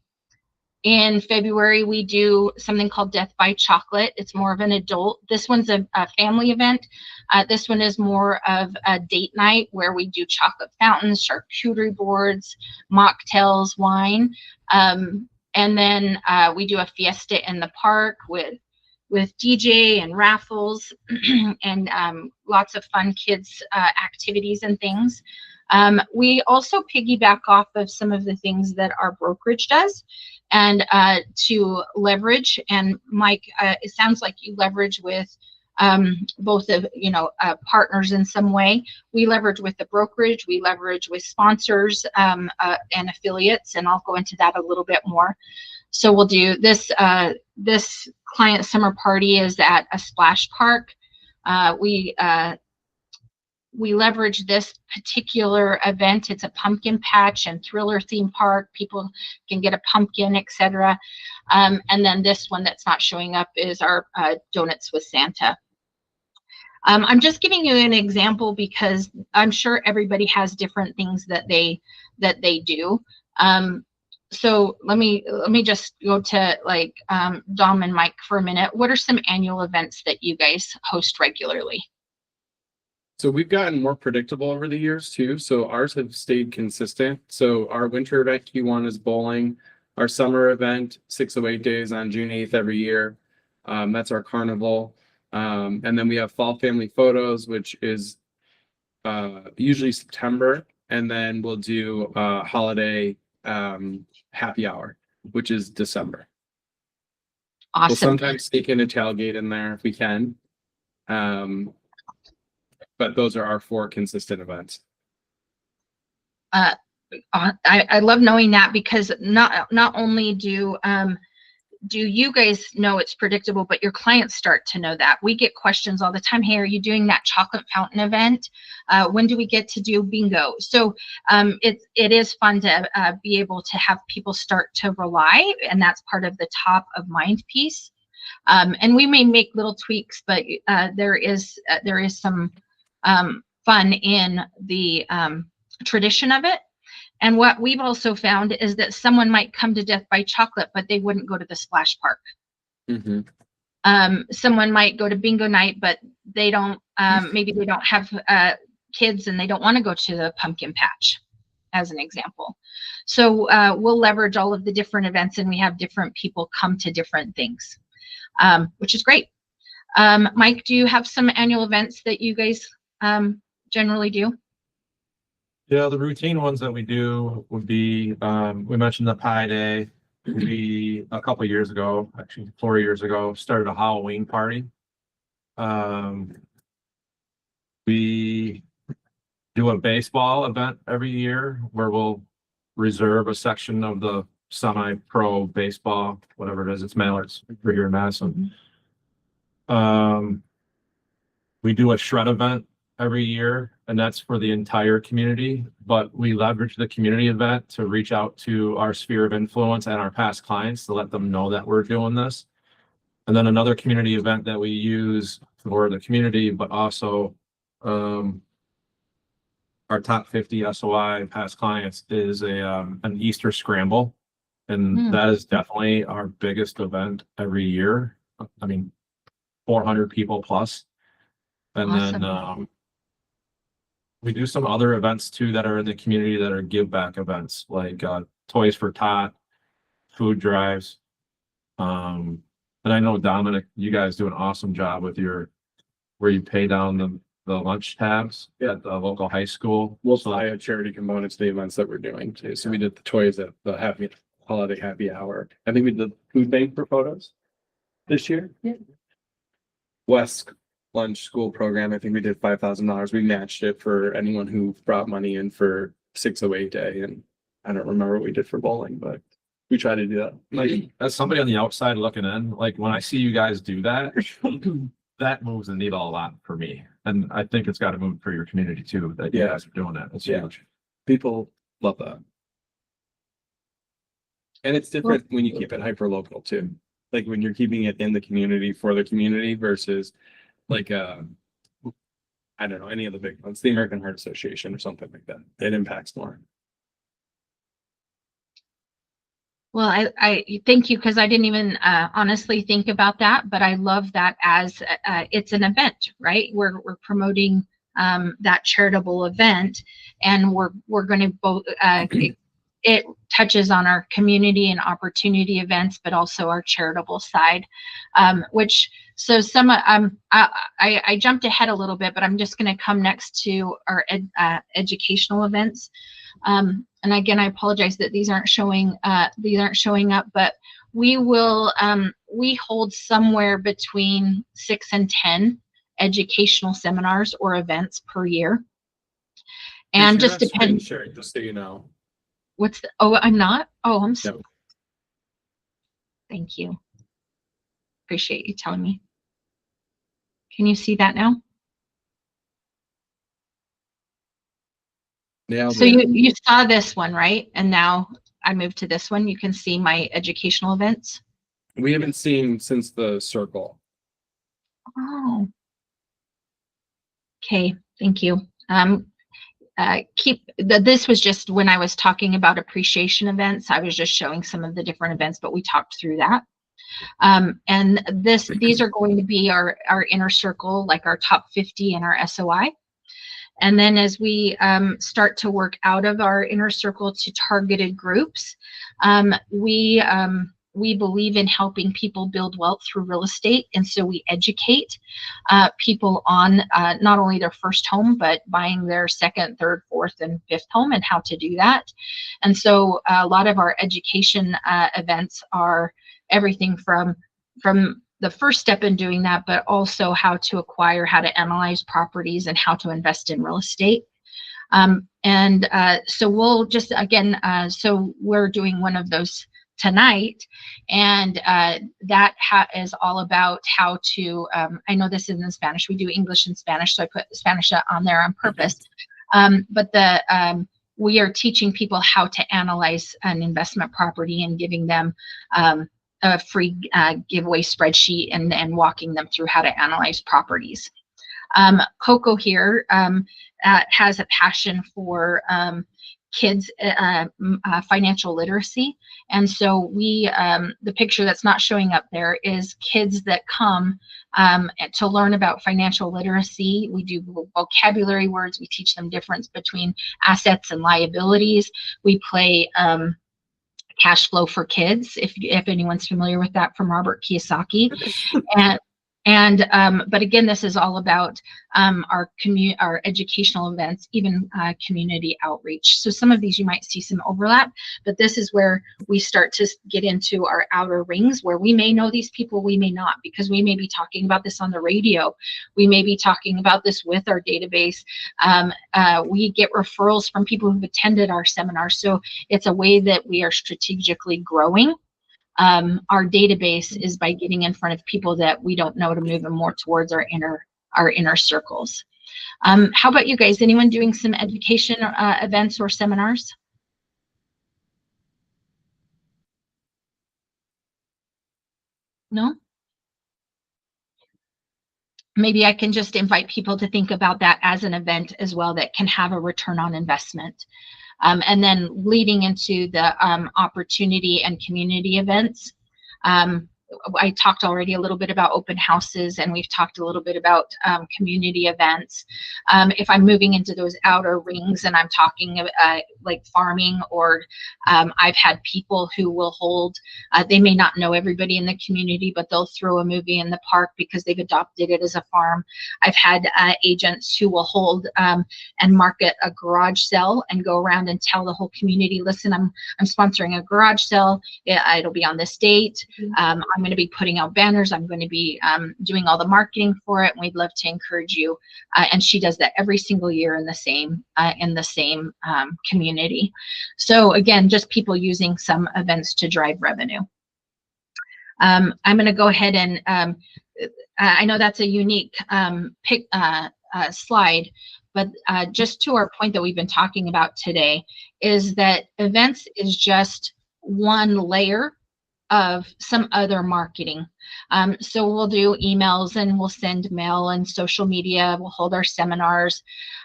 In February, we do something called Death by Chocolate. It's more of an adult. This one's a family event. This one is more of a date night where we do chocolate fountains, charcuterie boards, mocktails, wine. And then we do a fiesta in the park with DJ and raffles and lots of fun kids activities and things. We also piggyback off of some of the things that our brokerage does, and to leverage. And Mike, it sounds like you leverage with both of partners in some way. We leverage with the brokerage, we leverage with sponsors and affiliates, and I'll go into that a little bit more. So we'll do this. This client summer party is at a splash park. We leverage this particular event. It's a pumpkin patch and thriller theme park. People can get a pumpkin, etc. And then this one that's not showing up is our Donuts with Santa. I'm just giving you an example because I'm sure everybody has different things that they do. So let me just go to like Dom and Mike for a minute. What are some annual events that you guys host regularly? So we've gotten more predictable over the years too. So ours have stayed consistent. So our winter event Q1 is bowling. Our summer event, 608 days on June 8th every year. That's our carnival. And then we have fall family photos, which is usually September. And then we'll do holiday happy hour, which is December. Awesome. We'll sometimes sneak in a tailgate in there if we can. But those are our 4 consistent events. I love knowing that, because not only do you guys know it's predictable, but your clients start to know that. We get questions all the time. Hey, are you doing that chocolate fountain event? When do we get to do bingo? So it is fun to be able to have people start to rely, and that's part of the top of mind piece. And we may make little tweaks, but there is some fun in the tradition of it. And what we've also found is that someone might come to Death by Chocolate, but they wouldn't go to the splash park. Mm-hmm. Someone might go to bingo night, but they don't, maybe they don't have kids and they don't want to go to the pumpkin patch, as an example. So we'll leverage all of the different events, and we have different people come to different things, which is great. Mike, do you have some annual events that you guys generally do? Yeah, the routine ones that we do would be, we mentioned the Pie Day. We, a couple of years ago, actually 4 years ago, started a Halloween party. We do a baseball event every year where we'll reserve a section of the semi-pro baseball, whatever it is, it's Mallards for here in Madison. We do a shred event every year, and that's for the entire community, but we leverage the community event to reach out to our sphere of influence and our past clients to let them know that we're doing this. And then another community event that we use for the community, but also our top 50 SOI past clients, is an Easter scramble. And that is definitely our biggest event every year. I mean, 400 people plus. And Awesome. then we do some other events too that are in the community that are give back events, like Toys for Tot, food drives. And I know, Dominic, you guys do an awesome job with where you pay down the lunch tabs at the local high school. We'll fly a charity component to the events that we're doing too. So we did the toys at the holiday happy hour. I think we did the food bank for photos this year. Yeah. West lunch school program, I think we did $5,000. We matched it for anyone who brought money in for 608 day, and I don't remember what we did for bowling, but we try to do that. Like, as somebody on the outside looking in, like when I see you guys do that, that moves the needle a lot for me. And I think it's got to move for your community too, that you guys are doing that. It's huge. People love that. And it's different when you keep it hyper local too. Like when you're keeping it in the community for the community versus like I don't know, any of the big ones, the American Heart Association or something like that. It impacts more. Well, I thank you, because I didn't even honestly think about that, but I love that as it's an event, right? We're promoting that charitable event, and we're going to both it touches on our community and opportunity events, but also our charitable side, which so some I jumped ahead a little bit, but I'm just going to come next to our educational events. And again, I apologize that these aren't showing up, but we will we hold somewhere between 6 and 10 educational seminars or events per year, and just depends. Sharing, just so you know. What's the, oh, I'm not? Oh, I'm so. Yep. Thank you. Appreciate you telling me. Can you see that now? Yeah. So you saw this one, right? And now I moved to this one. You can see my educational events. We haven't seen since the circle. Oh. Okay, thank you. This was just when I was talking about appreciation events. I was just showing some of the different events, but we talked through that. And these are going to be our inner circle, like our top 50 and our SOI. And then as we start to work out of our inner circle to targeted groups, we believe in helping people build wealth through real estate. And so we educate people on not only their first home, but buying their second, third, fourth, and fifth home and how to do that. And so a lot of our education events are everything from the first step in doing that, but also how to acquire, how to analyze properties, and how to invest in real estate. So we'll just, again, so we're doing one of those tonight, and that is all about how to, I know this is in Spanish, we do English and Spanish, so I put Spanish on there on purpose, but we are teaching people how to analyze an investment property and giving them a free giveaway spreadsheet and walking them through how to analyze properties. Coco here has a passion for kids financial literacy, and so we the picture that's not showing up there is kids that come to learn about financial literacy. We do vocabulary words, we teach them difference between assets and liabilities, we play cash flow for kids, if anyone's familiar with that, from Robert Kiyosaki. But again, this is all about our educational events, even community outreach. So some of these you might see some overlap, but this is where we start to get into our outer rings, where we may know these people, we may not, because we may be talking about this on the radio, we may be talking about this with our database. We get referrals from people who've attended our seminars, so it's a way that we are strategically growing our database, is by getting in front of people that we don't know, to move them more towards our inner circles. How about you guys? Anyone doing some education events or seminars? No? Maybe I can just invite people to think about that as an event as well that can have a return on investment. And then leading into the opportunity and community events. I talked already a little bit about open houses, and we've talked a little bit about community events. If I'm moving into those outer rings and I'm talking like farming, or I've had people who will hold, they may not know everybody in the community, but they'll throw a movie in the park because they've adopted it as a farm. I've had agents who will hold and market a garage sale and go around and tell the whole community, listen, I'm sponsoring a garage sale. It'll be on this date. I'm going to be putting out banners. I'm going to be doing all the marketing for it, and we'd love to encourage you. And she does that every single year in the same community. So again, just people using some events to drive revenue. I'm going to go ahead and I know that's a unique slide, but just to our point that we've been talking about today, is that events is just one layer of some other marketing. So we'll do emails and we'll send mail and social media. We'll hold our seminars.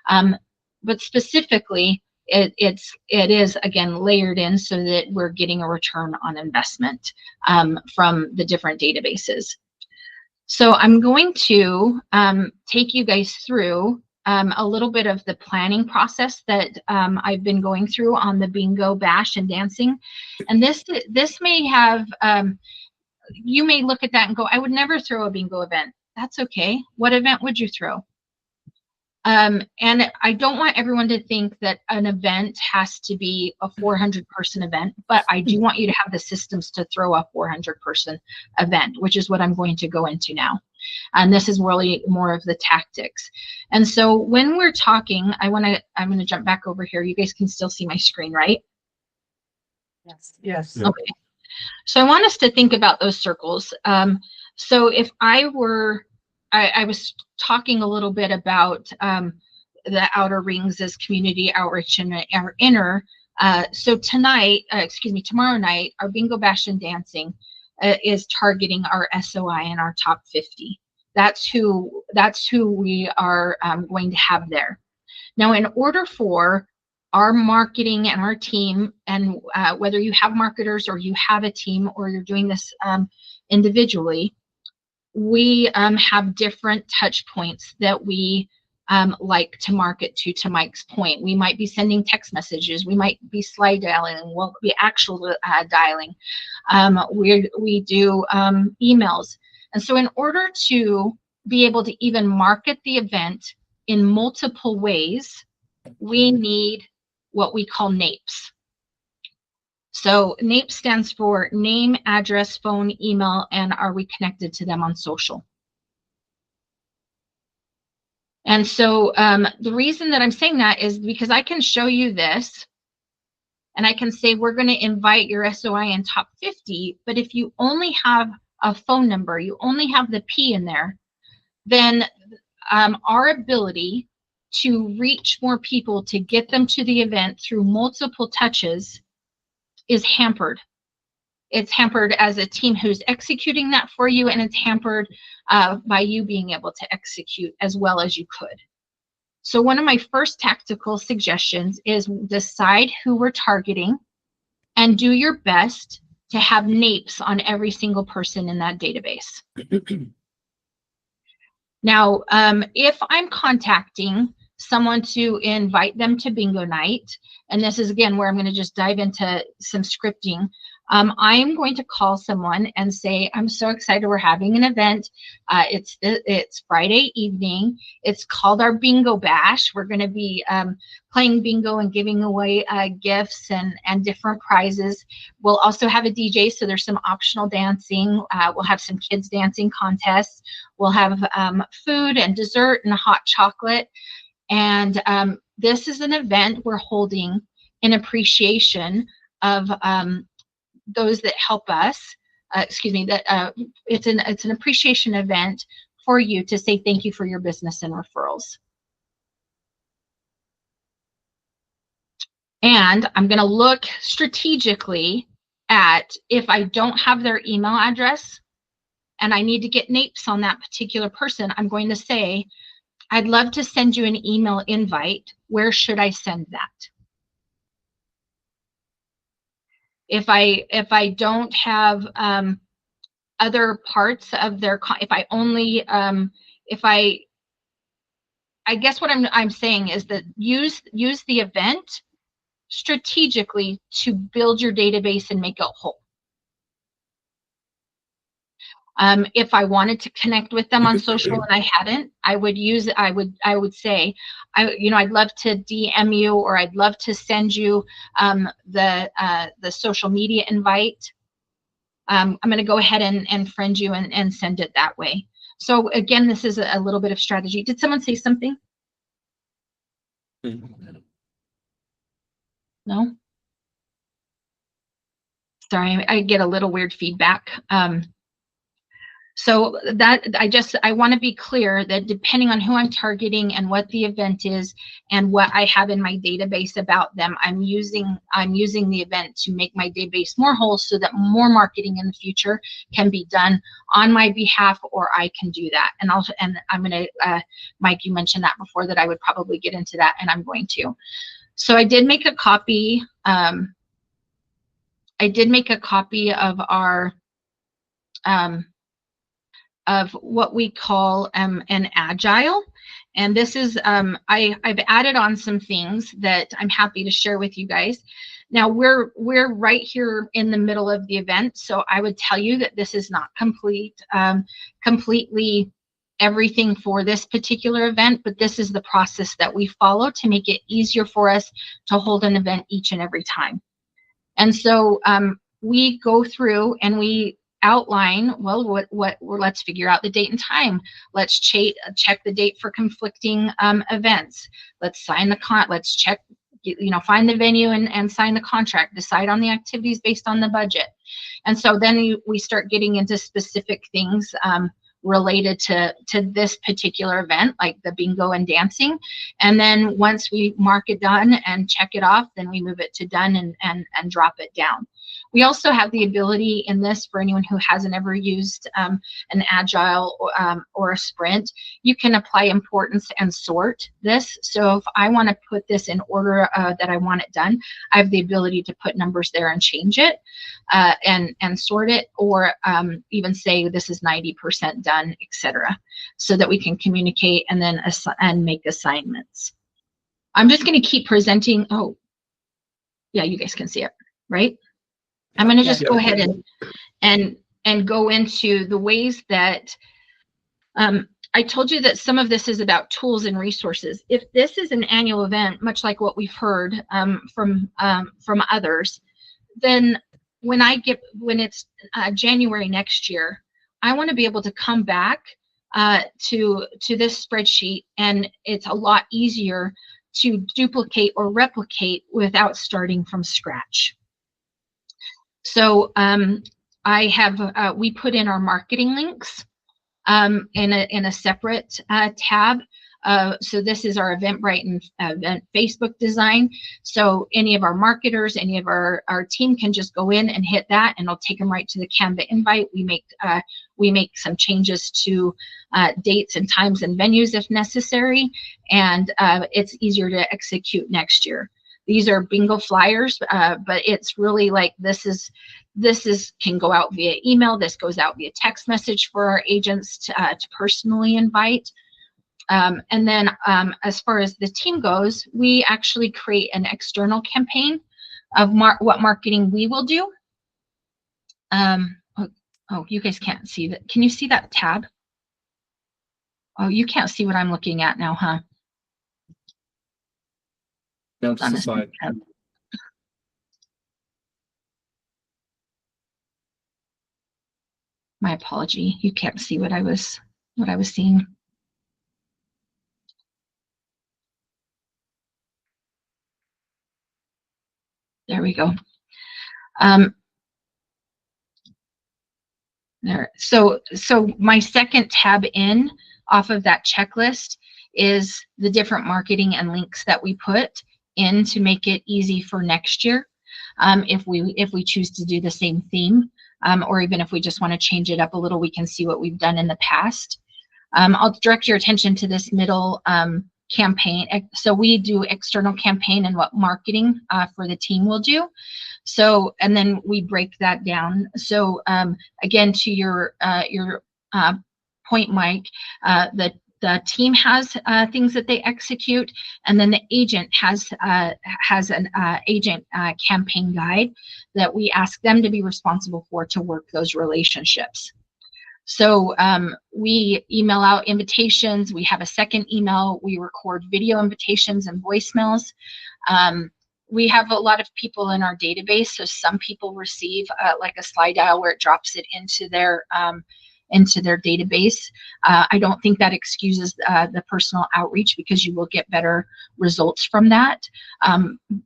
But specifically, it is again layered in so that we're getting a return on investment from the different databases. So I'm going to take you guys through a little bit of the planning process that I've been going through on the bingo, bash, and dancing. And this may have, you may look at that and go, I would never throw a bingo event. That's okay. What event would you throw? And I don't want everyone to think that an event has to be a 400-person event, but I do want you to have the systems to throw a 400-person event, which is what I'm going to go into now. And this is really more of the tactics. And so when we're talking, I'm going to jump back over here. You guys can still see my screen, right? Yes. Yes. Yep. Okay. So I want us to think about those circles. So if I were, I was talking a little bit about the outer rings as community outreach and our inner. So tomorrow night, our bingo, bash, and dancing is targeting our SOI and our top 50. That's who we are going to have there. Now, in order for our marketing and our team, and whether you have marketers or you have a team or you're doing this individually, we have different touch points that we like to market to Mike's point. We might be sending text messages. We might be slide dialing. We'll be actual dialing. We do emails. And so in order to be able to even market the event in multiple ways, we need what we call NAPES. So NAPE stands for name, address, phone, email, and are we connected to them on social? And so the reason that I'm saying that is because I can show you this and I can say we're going to invite your SOI in top 50, but if you only have a phone number, you only have the P in there, then our ability to reach more people, to get them to the event through multiple touches is hampered. It's hampered as a team who's executing that for you, and it's hampered by you being able to execute as well as you could. So one of my first tactical suggestions is decide who we're targeting and do your best to have NAPES on every single person in that database. Now, if I'm contacting someone to invite them to bingo night, and this is again where I'm going to just dive into some scripting, I'm going to call someone and say, I'm so excited we're having an event. It's Friday evening. It's called our bingo bash. We're going to be playing bingo and giving away gifts and different prizes. We'll also have a DJ, so there's some optional dancing. We'll have some kids dancing contests. We'll have food and dessert and hot chocolate. And this is an event we're holding in appreciation of those that help us. It's an appreciation event for you to say thank you for your business and referrals. And I'm going to look strategically at if I don't have their email address and I need to get NAPES on that particular person, I'm going to say, I'd love to send you an email invite. Where should I send that? If I don't have other parts of their, I guess what I'm saying is that use the event strategically to build your database and make it whole. If I wanted to connect with them on social and I hadn't, I would say, I'd love to DM you, or I'd love to send you the social media invite. I'm going to go ahead and friend you and send it that way. So again, this is a little bit of strategy. Did someone say something? No? Sorry, I get a little weird feedback. So that I want to be clear that depending on who I'm targeting and what the event is and what I have in my database about them, I'm using the event to make my database more whole so that more marketing in the future can be done on my behalf, or I can do that. And I'm going to, Mike, you mentioned that before, that I would probably get into that, and I'm going to. So I did make a copy. I did make a copy of our, of what we call an agile. And this is, I've added on some things that I'm happy to share with you guys. Now we're right here in the middle of the event. So I would tell you that this is not completely everything for this particular event, but this is the process that we follow to make it easier for us to hold an event each and every time. And so we go through and we outline, well, let's figure out the date and time. Let's check the date for conflicting events. Let's sign the let's check, find the venue and sign the contract, decide on the activities based on the budget. And so then we start getting into specific things related to this particular event, like the bingo and dancing. And then once we mark it done and check it off, then we move it to done and drop it down. We also have the ability in this, for anyone who hasn't ever used an agile or a sprint, you can apply importance and sort this. So if I want to put this in order that I want it done, I have the ability to put numbers there and change it and sort it, or even say this is 90% done, etc., so that we can communicate and then make assignments. I'm just going to keep presenting. Oh, yeah, you guys can see it, right? I'm going to just go ahead and go into the ways that I told you that some of this is about tools and resources. If this is an annual event, much like what we've heard from others, then when it's January next year, I want to be able to come back to this spreadsheet, and it's a lot easier to duplicate or replicate without starting from scratch. So I have we put in our marketing links in a separate tab. So this is our Eventbrite and event Facebook design. So any of our marketers, any of our team can just go in and hit that, and it'll take them right to the Canva invite. We make some changes to dates and times and venues if necessary, and it's easier to execute next year. These are bingo flyers, but it's really like this can go out via email. This goes out via text message for our agents to personally invite. And then as far as the team goes, we actually create an external campaign of what marketing we will do. Oh, you guys can't see that. Can you see that tab? Oh, you can't see what I'm looking at now, huh? No, just the slide. My apology. You can't see what I was seeing. There we go. There. So my second tab in off of that checklist is the different marketing and links that we put in to make it easy for next year. If we choose to do the same theme, or even if we just want to change it up a little, we can see what we've done in the past. I'll direct your attention to this middle campaign. So we do external campaign and what marketing for the team will do. So, and then we break that down. So again, to your point, Mike, the team has things that they execute, and then the agent has an agent campaign guide that we ask them to be responsible for to work those relationships. So we email out invitations. We have a second email. We record video invitations and voicemails. We have a lot of people in our database. So some people receive like a slide dial where it drops it into their database. I don't think that excuses the personal outreach, because you will get better results from that.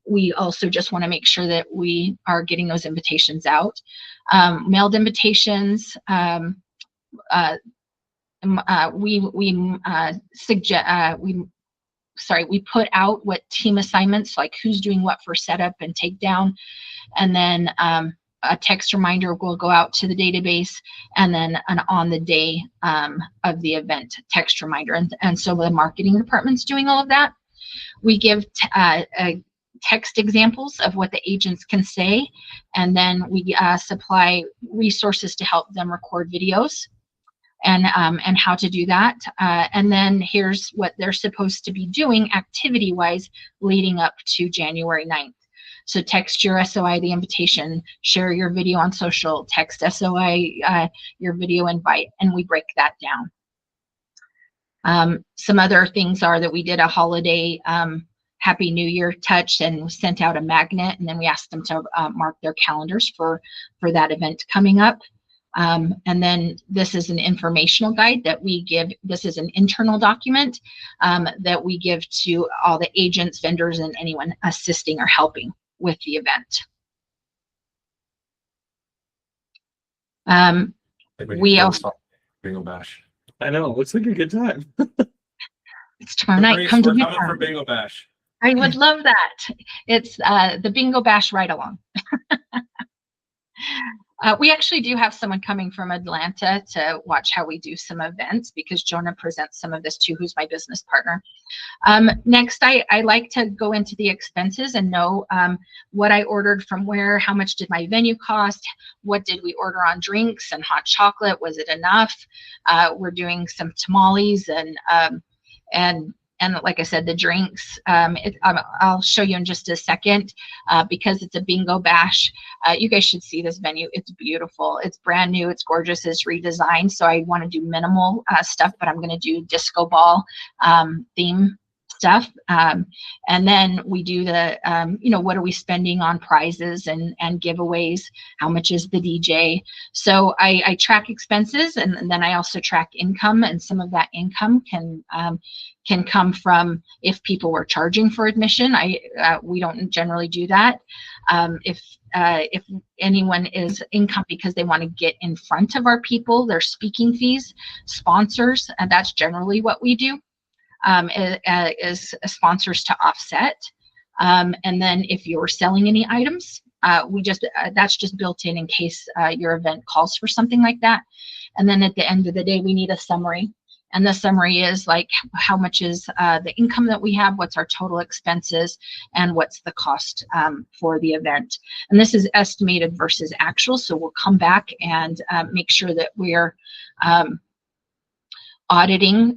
We also just want to make sure that we are getting those invitations out. Mailed invitations. we put out what team assignments, like who's doing what for setup and takedown, and then a text reminder will go out to the database, and then an on the day of the event text reminder. And so the marketing department's doing all of that. We give text examples of what the agents can say, and then we supply resources to help them record videos and how to do that. And then here's what they're supposed to be doing activity-wise leading up to January 9th. So text your SOI the invitation, share your video on social, text SOI your video invite, and we break that down. Some other things are that we did a holiday Happy New Year touch and sent out a magnet, and then we asked them to mark their calendars for that event coming up. And then this is an informational guide that we give. This is an internal document that we give to all the agents, vendors, and anyone assisting or helping with the event. We also Bingo Bash. I know, it looks like a good time. It's tomorrow night. Come to coming for Bingo Bash. I would love that. It's the Bingo Bash ride along. We actually do have someone coming from Atlanta to watch how we do some events, because Jonah presents some of this too, who's my business partner. Next, I like to go into the expenses and know what I ordered from where, how much did my venue cost, what did we order on drinks and hot chocolate, was it enough? We're doing some tamales and like I said, the drinks, I'll show you in just a second, because it's a bingo bash. You guys should see this venue. It's beautiful. It's brand new. It's gorgeous. It's redesigned. So I want to do minimal stuff, but I'm going to do disco ball theme stuff. And then we do the, what are we spending on prizes and giveaways? How much is the DJ? So I track expenses, and then I also track income, and some of that income can come from if people were charging for admission. We don't generally do that. If anyone is income because they want to get in front of our people, their speaking fees, sponsors, and that's generally what we do. Is sponsors to offset. And then if you're selling any items, that's just built in case your event calls for something like that. And then at the end of the day, we need a summary. And the summary is like, how much is the income that we have, what's our total expenses, and what's the cost for the event. And this is estimated versus actual. So we'll come back and make sure that we're auditing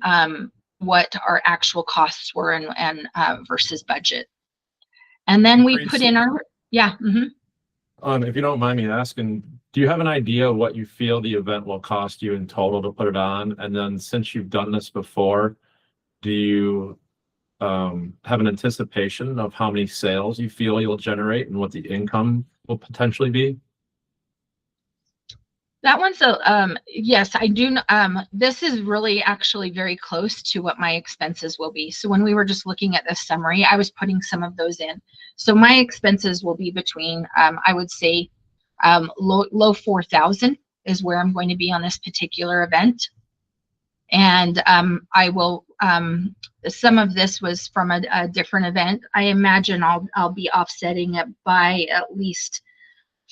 what our actual costs were and versus budget. And then we put in our, yeah. Mm-hmm. If you don't mind me asking, do you have an idea what you feel the event will cost you in total to put it on? And then since you've done this before, do you have an anticipation of how many sales you feel you'll generate and what the income will potentially be? That one's yes, I do. This is really actually very close to what my expenses will be. So when we were just looking at this summary, I was putting some of those in. So my expenses will be between, I would say, low 4,000 is where I'm going to be on this particular event. And I will, some of this was from a different event. I imagine I'll be offsetting it by at least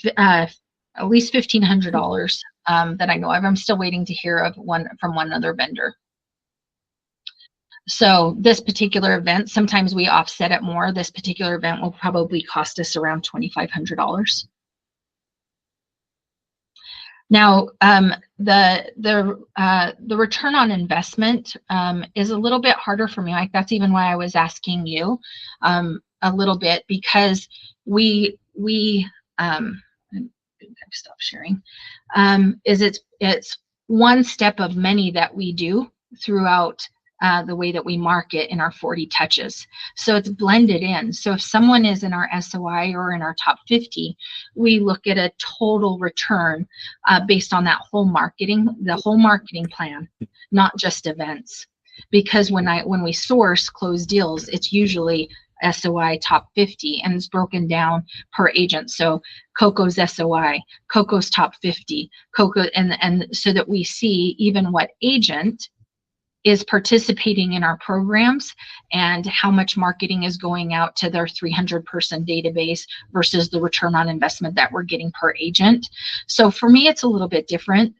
$1,500 that I know of. I'm still waiting to hear of from one other vendor. So this particular event, sometimes we offset it more. This particular event will probably cost us around $2,500. Now, the return on investment is a little bit harder for me. Like, that's even why I was asking you a little bit, because we stop sharing. It's one step of many that we do throughout the way that we market in our 40 touches. So it's blended in. So if someone is in our SOI or in our top 50, we look at a total return based on that whole marketing plan, not just events. Because when we source closed deals, it's usually SOI top 50, and it's broken down per agent. So Coco's SOI, Coco's top 50, Coco, and so that we see even what agent is participating in our programs and how much marketing is going out to their 300-person database versus the return on investment that we're getting per agent. So for me, it's a little bit different.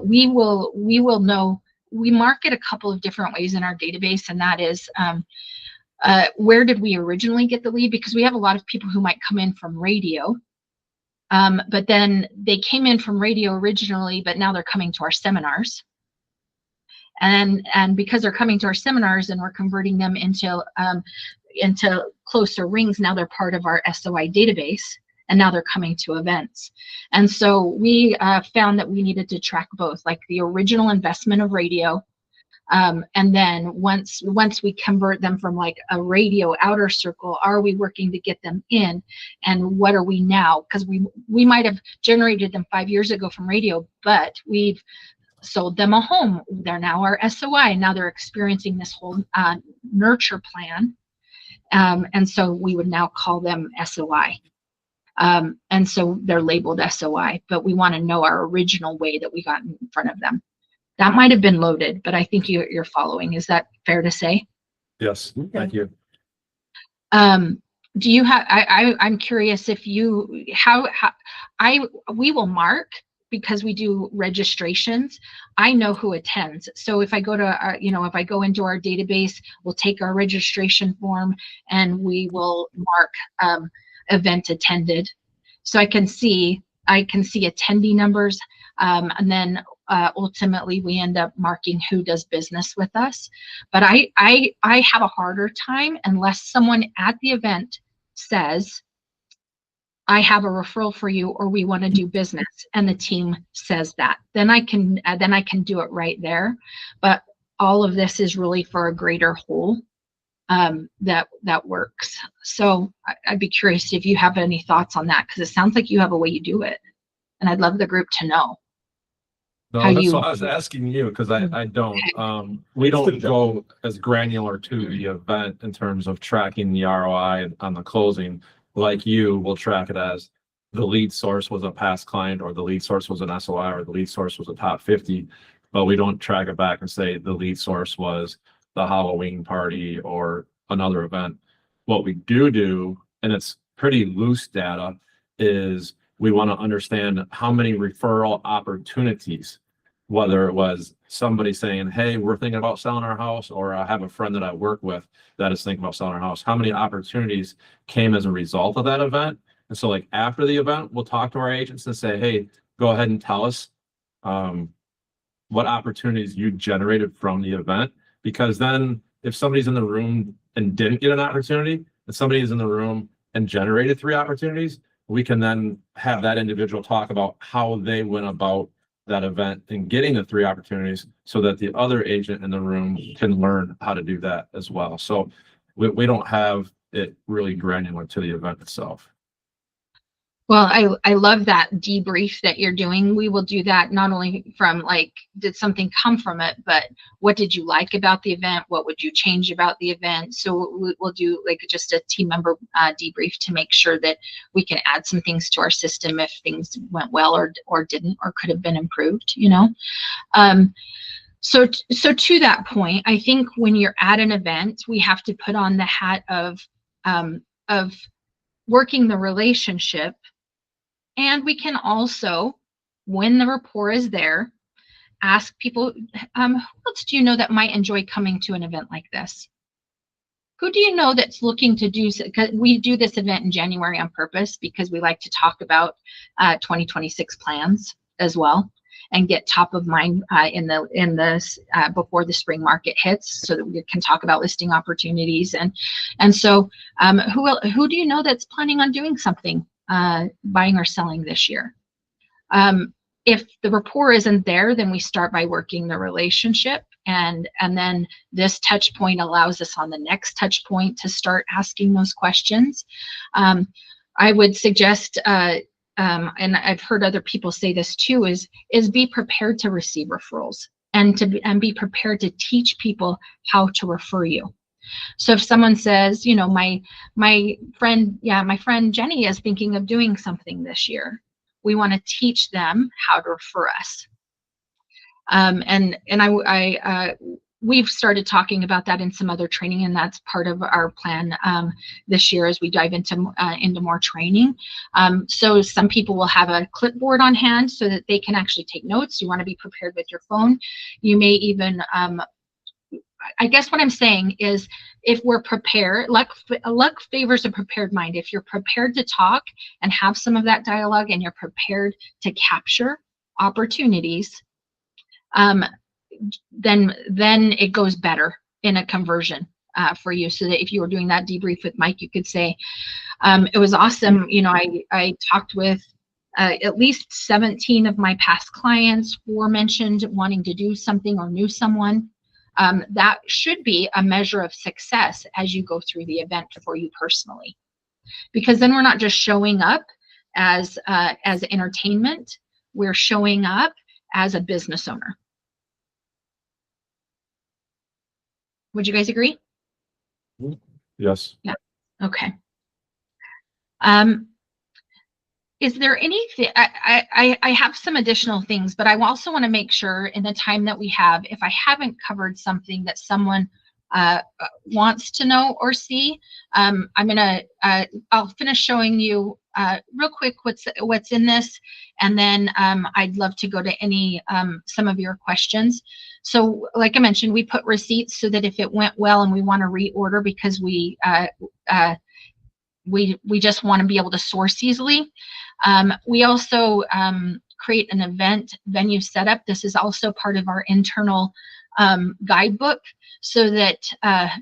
We will know, we market a couple of different ways in our database, and that is where did we originally get the lead? Because we have a lot of people who might come in from radio, but then they came in from radio originally, but now they're coming to our seminars. And because they're coming to our seminars and we're converting them into closer rings, now they're part of our SOI database, and now they're coming to events. And so we found that we needed to track both, like the original investment of radio, and then once we convert them from like a radio outer circle, are we working to get them in, and what are we now? Because we might have generated them 5 years ago from radio, but we've sold them a home. They're now our SOI. Now they're experiencing this whole nurture plan. And so we would now call them SOI. And so they're labeled SOI, but we want to know our original way that we got in front of them. That might have been loaded, but I think you're following. Is that fair to say? Yes, thank you. Do you have, I'm curious if you, we will mark, because we do registrations, I know who attends. So if I go to if I go into our database, we'll take our registration form and we will mark event attended. So I can see attendee numbers, and then ultimately we end up marking who does business with us. But I have a harder time unless someone at the event says, I have a referral for you, or we want to do business, and the team says that, then I can do it right there. But all of this is really for a greater whole that works. So I'd be curious if you have any thoughts on that, because it sounds like you have a way you do it, and I'd love the group to know. No, that's what I was asking you, because I don't. We don't go as granular to the event in terms of tracking the ROI on the closing. Like you will track it as the lead source was a past client, or the lead source was an SOI, or the lead source was a top 50, but we don't track it back and say the lead source was the Halloween party or another event. What we do, and it's pretty loose data, is we want to understand how many referral opportunities, whether it was somebody saying, hey, we're thinking about selling our house, or I have a friend that I work with that is thinking about selling our house. How many opportunities came as a result of that event? And so like after the event, we'll talk to our agents and say, hey, go ahead and tell us what opportunities you generated from the event. Because then if somebody's in the room and didn't get an opportunity, and somebody is in the room and generated 3 opportunities, we can then have that individual talk about how they went about that event and getting the 3 opportunities, so that the other agent in the room can learn how to do that as well. So we don't have it really granular to the event itself. Well, I love that debrief that you're doing. We will do that not only from like, did something come from it, but what did you like about the event? What would you change about the event? So we'll do like just a team member debrief to make sure that we can add some things to our system if things went well or didn't, or could have been improved, So to that point, I think when you're at an event, we have to put on the hat of working the relationship. And we can also, when the rapport is there, ask people, who else do you know that might enjoy coming to an event like this? Who do you know that's looking to do, because we do this event in January on purpose, because we like to talk about 2026 plans as well, and get top of mind before the spring market hits, so that we can talk about listing opportunities. And so who do you know that's planning on doing something, buying or selling this year? If the rapport isn't there, then we start by working the relationship, and then this touch point allows us on the next touch point to start asking those questions. I would suggest, and I've heard other people say this too, is be prepared to receive referrals, and be prepared to teach people how to refer you. So if someone says, you know, my friend Jenny is thinking of doing something this year, we want to teach them how to refer us. We've started talking about that in some other training, and that's part of our plan this year as we dive into more training. So some people will have a clipboard on hand so that they can actually take notes. You want to be prepared with your phone. You may even, I guess what I'm saying is, if we're prepared, luck favors a prepared mind. If you're prepared to talk and have some of that dialogue, and you're prepared to capture opportunities, then it goes better in a conversion for you. So that if you were doing that debrief with Mike, you could say, it was awesome. You know, I talked with at least 17 of my past clients. 4 mentioned wanting to do something or knew someone. That should be a measure of success as you go through the event for you personally, because then we're not just showing up as entertainment. We're showing up as a business owner. Would you guys agree? Yes. Yeah. Okay. Is there anything, I have some additional things, but I also want to make sure in the time that we have, if I haven't covered something that someone wants to know or see, I'll finish showing you real quick what's in this, and then I'd love to go to any some of your questions. So like I mentioned, we put receipts so that if it went well and we want to reorder because we just want to be able to source easily. We also create an event venue setup. This is also part of our internal guidebook, so that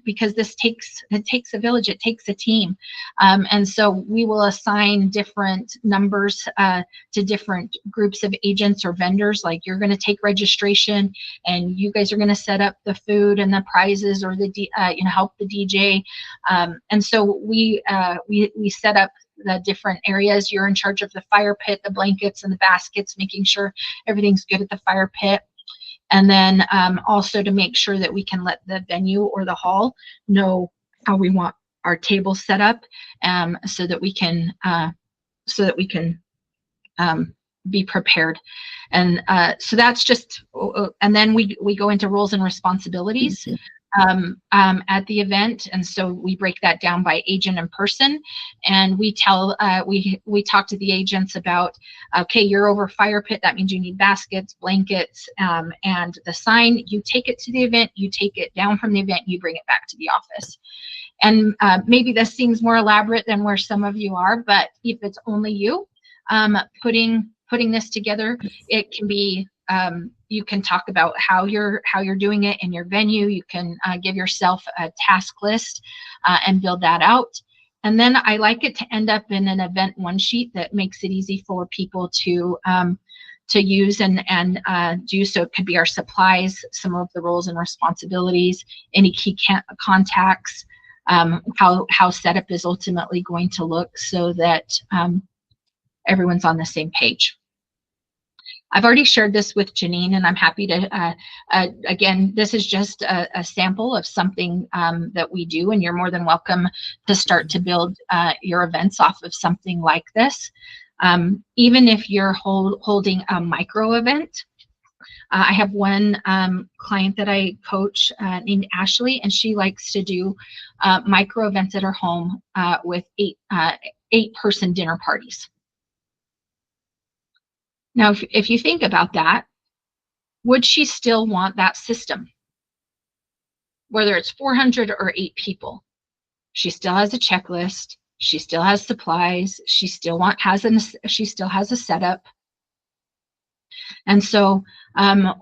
because it takes a village, it takes a team, and so we will assign different numbers to different groups of agents or vendors. Like, you're going to take registration, and you guys are going to set up the food and the prizes, or the help the DJ, and so we set up the different areas. You're in charge of the fire pit, the blankets, and the baskets, making sure everything's good at the fire pit. And then also to make sure that we can let the venue or the hall know how we want our table set up, so that we can be prepared. And so that's just, and then we go into roles and responsibilities at the event. And so we break that down by agent and person, and we we talk to the agents about, okay, you're over fire pit, that means you need baskets, blankets, and the sign. You take it to the event, you take it down from the event, you bring it back to the office. And maybe this seems more elaborate than where some of you are, but if it's only you putting this together, it can be, you can talk about how you're doing it in your venue. You can give yourself a task list and build that out. And then I like it to end up in an event one sheet that makes it easy for people to use and do. So it could be our supplies, some of the roles and responsibilities, any key contacts, how setup is ultimately going to look, so that everyone's on the same page. I've already shared this with Janine, and I'm happy to, again, this is just a sample of something that we do, and you're more than welcome to start to build your events off of something like this. Even if you're holding a micro event. I have one client that I coach named Ashley, and she likes to do micro events at her home with 8-person dinner parties. Now, if you think about that, would she still want that system? Whether it's 400 or 8 people, she still has a checklist. She still has supplies. She still has a setup. And so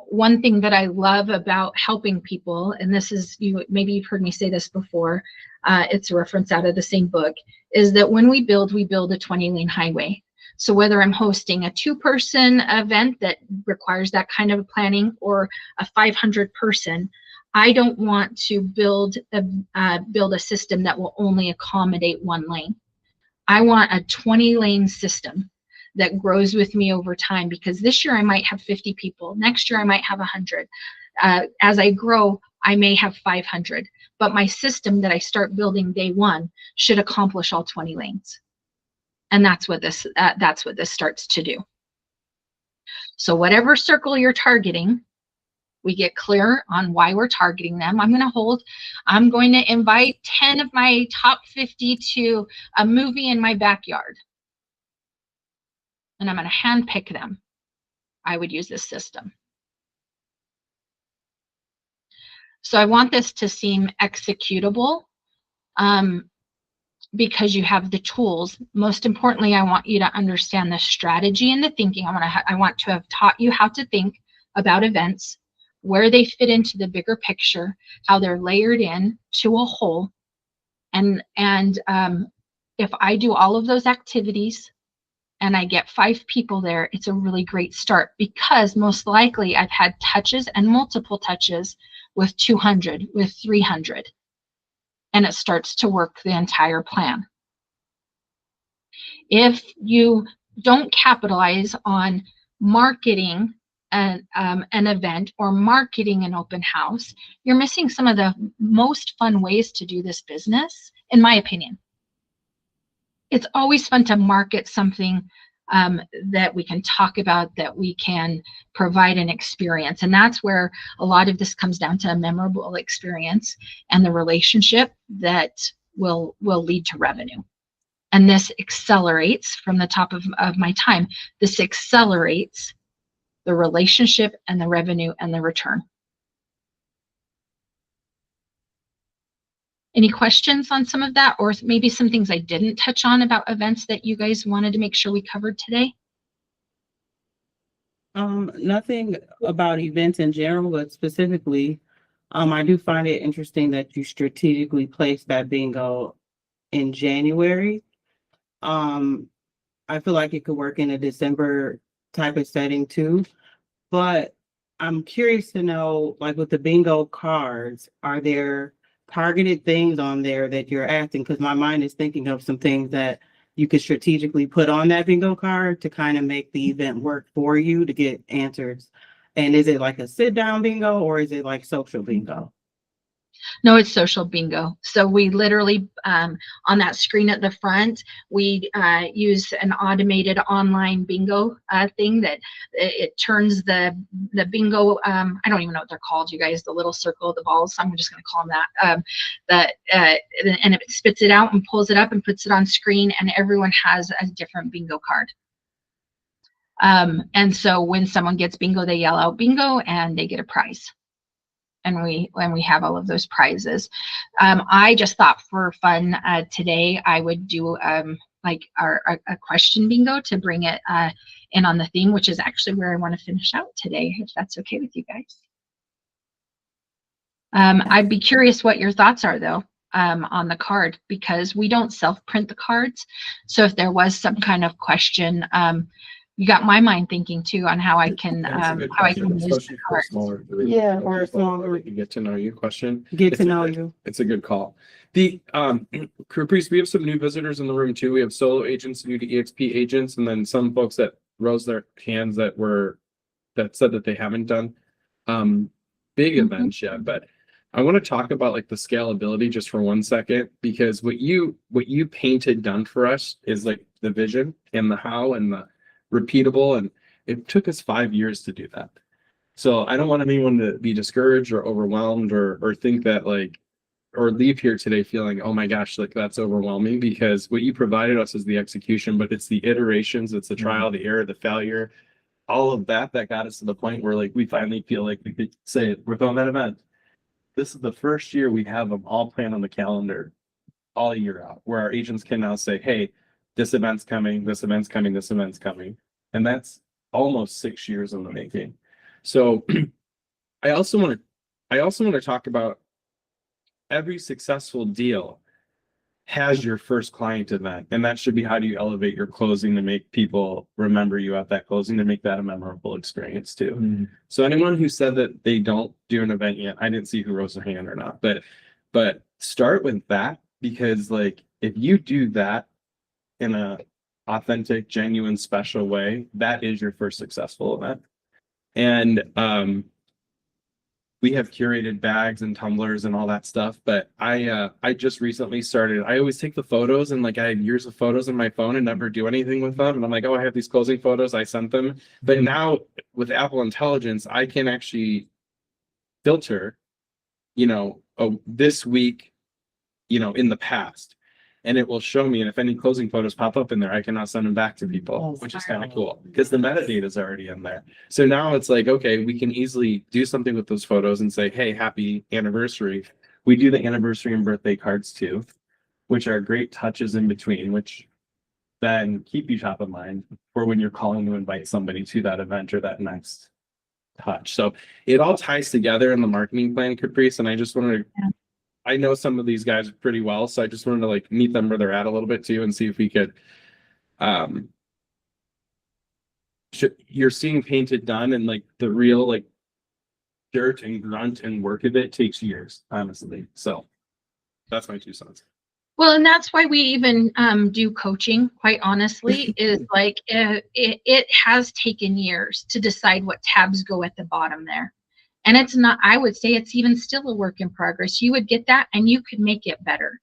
one thing that I love about helping people, and this is, maybe you've heard me say this before, it's a reference out of the same book, is that when we build a 20-lane highway. So whether I'm hosting a 2-person event that requires that kind of planning, or a 500-person, I don't want to build a system that will only accommodate 1 lane. I want a 20-lane system that grows with me over time, because this year I might have 50 people. Next year I might have 100. As I grow, I may have 500, but my system that I start building day one should accomplish all 20 lanes. And that's what this starts to do. So whatever circle you're targeting, we get clear on why we're targeting them. I'm going to invite 10 of my top 50 to a movie in my backyard. And I'm going to handpick them. I would use this system. So I want this to seem executable because you have the tools. Most importantly, I want you to understand the strategy and the thinking. I want to have taught you how to think about events, where they fit into the bigger picture, how they're layered in to a whole. And if I do all of those activities and I get 5 people there, it's a really great start, because most likely I've had touches and multiple touches with 200, with 300, and it starts to work the entire plan. If you don't capitalize on marketing an event or marketing an open house, you're missing some of the most fun ways to do this business, in my opinion. It's always fun to market something that we can talk about, that we can provide an experience. And that's where a lot of this comes down to a memorable experience and the relationship that will lead to revenue. And this accelerates from the top of my time. This accelerates the relationship and the revenue and the return. Any questions on some of that, or maybe some things I didn't touch on about events that you guys wanted to make sure we covered today? Nothing about events in general, but specifically, I do find it interesting that you strategically placed that bingo in January. I feel like it could work in a December type of setting too, but I'm curious to know, like with the bingo cards, are there targeted things on there that you're asking? Because my mind is thinking of some things that you could strategically put on that bingo card to kind of make the event work for you to get answers. And is it like a sit down bingo, or is it like social bingo? No, it's social bingo. So we literally, on that screen at the front, we use an automated online bingo thing that it turns the bingo, I don't even know what they're called, you guys, the little circle, the balls, I'm just going to call them that, and it spits it out and pulls it up and puts it on screen, and everyone has a different bingo card. And so when someone gets bingo, they yell out bingo and they get a prize. And we have all of those prizes. I just thought for fun today I would do like a question bingo to bring it in on the theme, which is actually where I want to finish out today, if that's okay with you guys. I'd be curious what your thoughts are though on the card, because we don't self-print the cards. So if there was some kind of question, you got my mind thinking too on how I can use the cards. Yeah, or a smaller. Get to know you question. Get to know you. It's a good call. The Caprice, we have some new visitors in the room too. We have solo agents, new to EXP agents, and then some folks that rose their hands that said that they haven't done big events yet. But I want to talk about like the scalability just for 1 second, because what you painted done for us is like the vision and the how and the repeatable, and it took us 5 years to do that. So I don't want anyone to be discouraged or overwhelmed or think that like, or leave here today feeling, oh my gosh, like that's overwhelming, because what you provided us is the execution, but it's the iterations, it's the trial, the error, the failure, all of that got us to the point where like we finally feel like we could say we're throwing that event. This is the first year we have them all planned on the calendar all year out, where our agents can now say, hey, this event's coming, this event's coming, this event's coming. And that's almost 6 years in the making. So I also want to talk about every successful deal has your first client event. And that should be, how do you elevate your closing to make people remember you at that closing, to make that a memorable experience too. Mm-hmm. So anyone who said that they don't do an event yet, I didn't see who rose their hand or not, but start with that, because like if you do that in a authentic, genuine, special way, that is your first successful event. And we have curated bags and tumblers and all that stuff. But I just recently started. I always take the photos and like I have years of photos on my phone and never do anything with them. And I'm like, oh, I have these closing photos. I sent them. But now with Apple Intelligence, I can actually filter, this week, in the past. And it will show me, and if any closing photos pop up in there, I can now send them back to people, which is kind of cool because the metadata is already in there. So now it's like, okay, we can easily do something with those photos and say, hey, happy anniversary. We do the anniversary and birthday cards too, which are great touches in between, which then keep you top of mind for when you're calling to invite somebody to that event or that next touch. So it all ties together in the marketing plan, Caprice. And I just wanted to, I know some of these guys pretty well, so I just wanted to like meet them where they're at a little bit too and see if we could you're seeing painted done and like the real like dirt and grunt and work of it takes years, honestly. So that's my 2 cents. Well, and that's why we even do coaching, quite honestly, is like it has taken years to decide what tabs go at the bottom there. And it's not, I would say it's even still a work in progress. You would get that and you could make it better.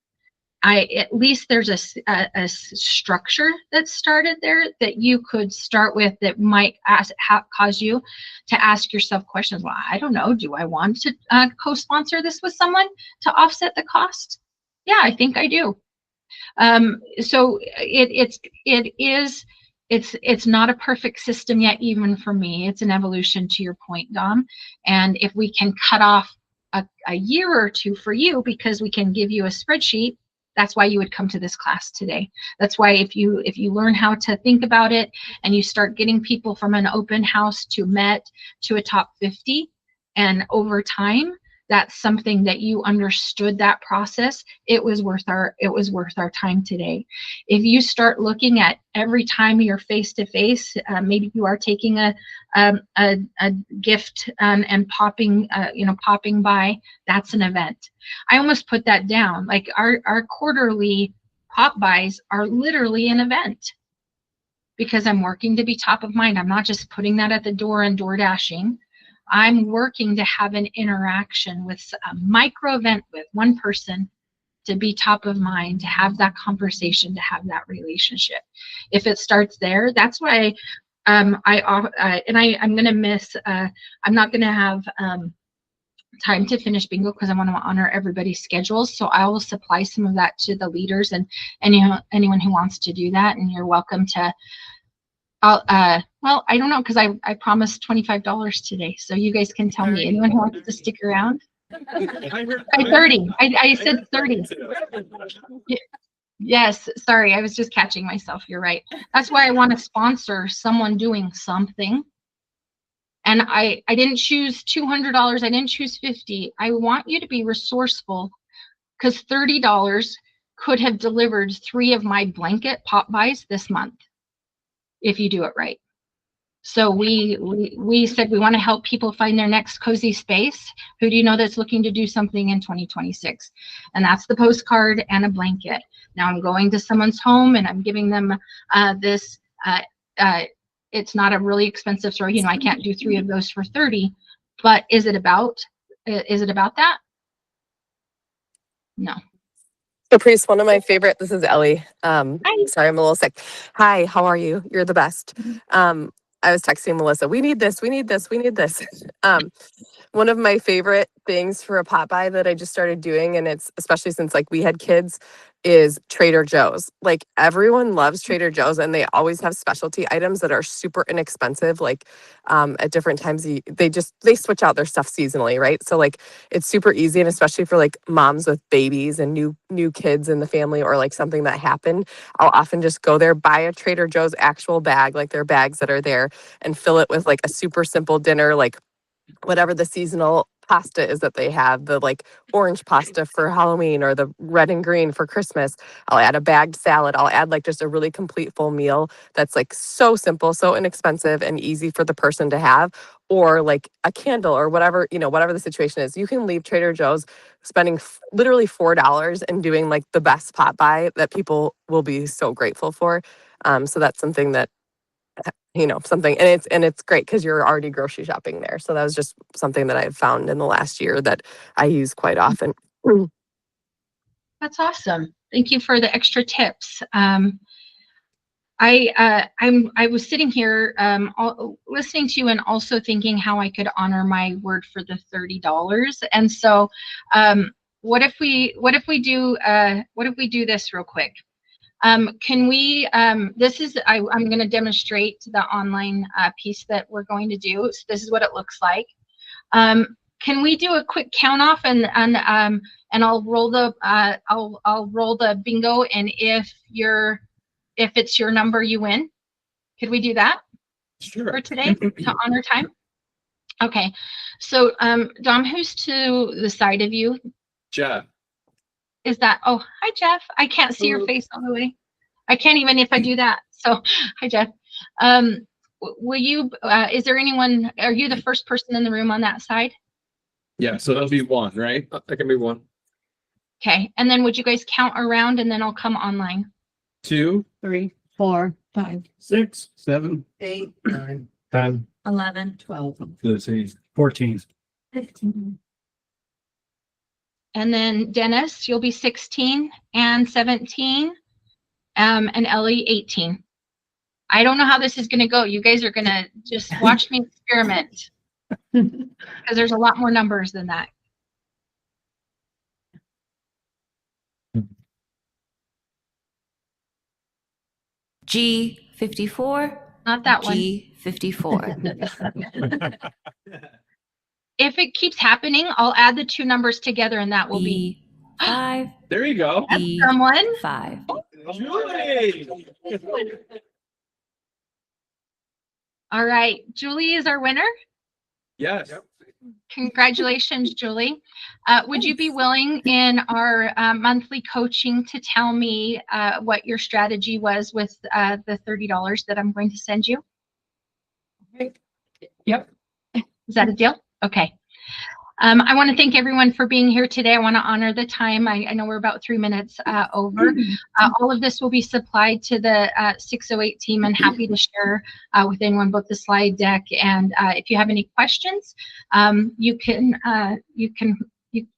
At least there's a structure that started there that you could start with that might cause you to ask yourself questions. Well, I don't know. Do I want to co-sponsor this with someone to offset the cost? Yeah, I think I do. So it's not a perfect system yet, even for me. It's an evolution, to your point, Dom. And if we can cut off a year or two for you, because we can give you a spreadsheet, that's why you would come to this class today. That's why if you learn how to think about it and you start getting people from an open house to Met to a top 50, and over time, that's something that you understood that process, it was worth our time today. If you start looking at every time you're face to face, maybe you are taking a gift and popping by, that's an event. I almost put that down. Like our quarterly pop buys are literally an event, because I'm working to be top of mind. I'm not just putting that at the door and door dashing. I'm working to have an interaction with a micro event with one person to be top of mind, to have that conversation, to have that relationship. If it starts there, that's why I'm going to miss, I'm not going to have time to finish bingo because I want to honor everybody's schedules. So I will supply some of that to the leaders and anyone who wants to do that. And you're welcome to. Well, I don't know, because I promised $25 today, so you guys can tell me. Anyone who wants to stick around? I heard 30. I said 30. Yes, sorry, I was just catching myself. You're right. That's why I want to sponsor someone doing something. And I didn't choose $200. I didn't choose $50. I want you to be resourceful, because $30 could have delivered 3 of my blanket pop buys this month, if you do it right. So we said we want to help people find their next cozy space. Who do you know that's looking to do something in 2026? And that's the postcard and a blanket. Now I'm going to someone's home and I'm giving them this. It's not a really expensive store. I can't do 3 of those for 30, but is it about that? No. Caprice, one of my favorite, this is Ellie. Sorry, I'm a little sick. Hi, how are you? You're the best. I was texting Melissa, we need this. One of my favorite things for a pop by that I just started doing, and it's especially since like we had kids, is Trader Joe's. Like everyone loves Trader Joe's, and they always have specialty items that are super inexpensive. Like at different times, they switch out their stuff seasonally, right? So like it's super easy, and especially for like moms with babies and new kids in the family, or like something that happened, I'll often just go there, buy a Trader Joe's actual bag, like their bags that are there, and fill it with like a super simple dinner, like whatever the seasonal pasta is that they have, the like orange pasta for Halloween or the red and green for Christmas. I'll add a bagged salad. I'll add like just a really complete full meal that's like so simple, so inexpensive and easy for the person to have, or like a candle or whatever, whatever the situation is. You can leave Trader Joe's spending literally $4 and doing like the best pot buy that people will be so grateful for. So that's something that something. And it's great because you're already grocery shopping there. So that was just something that I've found in the last year that I use quite often. That's awesome. Thank you for the extra tips. I was sitting here listening to you and also thinking how I could honor my word for the $30. And so what if we do this real quick? Can we, I'm going to demonstrate the online piece that we're going to do. So this is what it looks like. Can we do a quick count off and I'll roll the I'll roll the bingo, and if it's your number, you win. Could we do that? Sure. For today to honor time? Okay. So Dom, who's to the side of you? Jeff. Is that, oh, hi Jeff. I can't see your face all the way. I can't even if I do that. So hi Jeff. Will you, is there anyone, are you the first person in the room on that side? Yeah, so that'll be one, right? That can be one. Okay. And then would you guys count around and then I'll come online? 2, 3, 4, 5, 6, 7, 8, 9, 10, 11, 12, 14. 15. And then Dennis, you'll be 16 and 17, and Ellie 18. I don't know how this is going to go. You guys are going to just watch me experiment because there's a lot more numbers than that. G54. Not that one. G54. If it keeps happening, I'll add the two numbers together and that will be E5. there you go. someone. E5. Julie! All right. Julie is our winner. Yes. Congratulations, Julie. Would you be willing in our monthly coaching to tell me what your strategy was with the $30 that I'm going to send you? Yep. Is that a deal? Okay. I want to thank everyone for being here today. I want to honor the time. I know we're about 3 minutes over. All of this will be supplied to the 608 team, and happy to share with anyone both the slide deck. And if you have any questions, you can,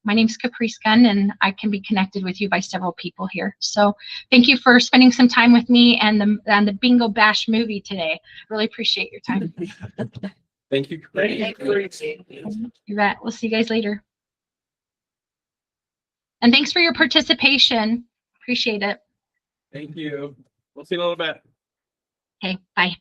my name's Caprice Gunn, and I can be connected with you by several people here. So thank you for spending some time with me and the Bingo Bash movie today. Really appreciate your time. Thank you. You bet. We'll see you guys later. And thanks for your participation. Appreciate it. Thank you. We'll see you in a little bit. Okay, bye.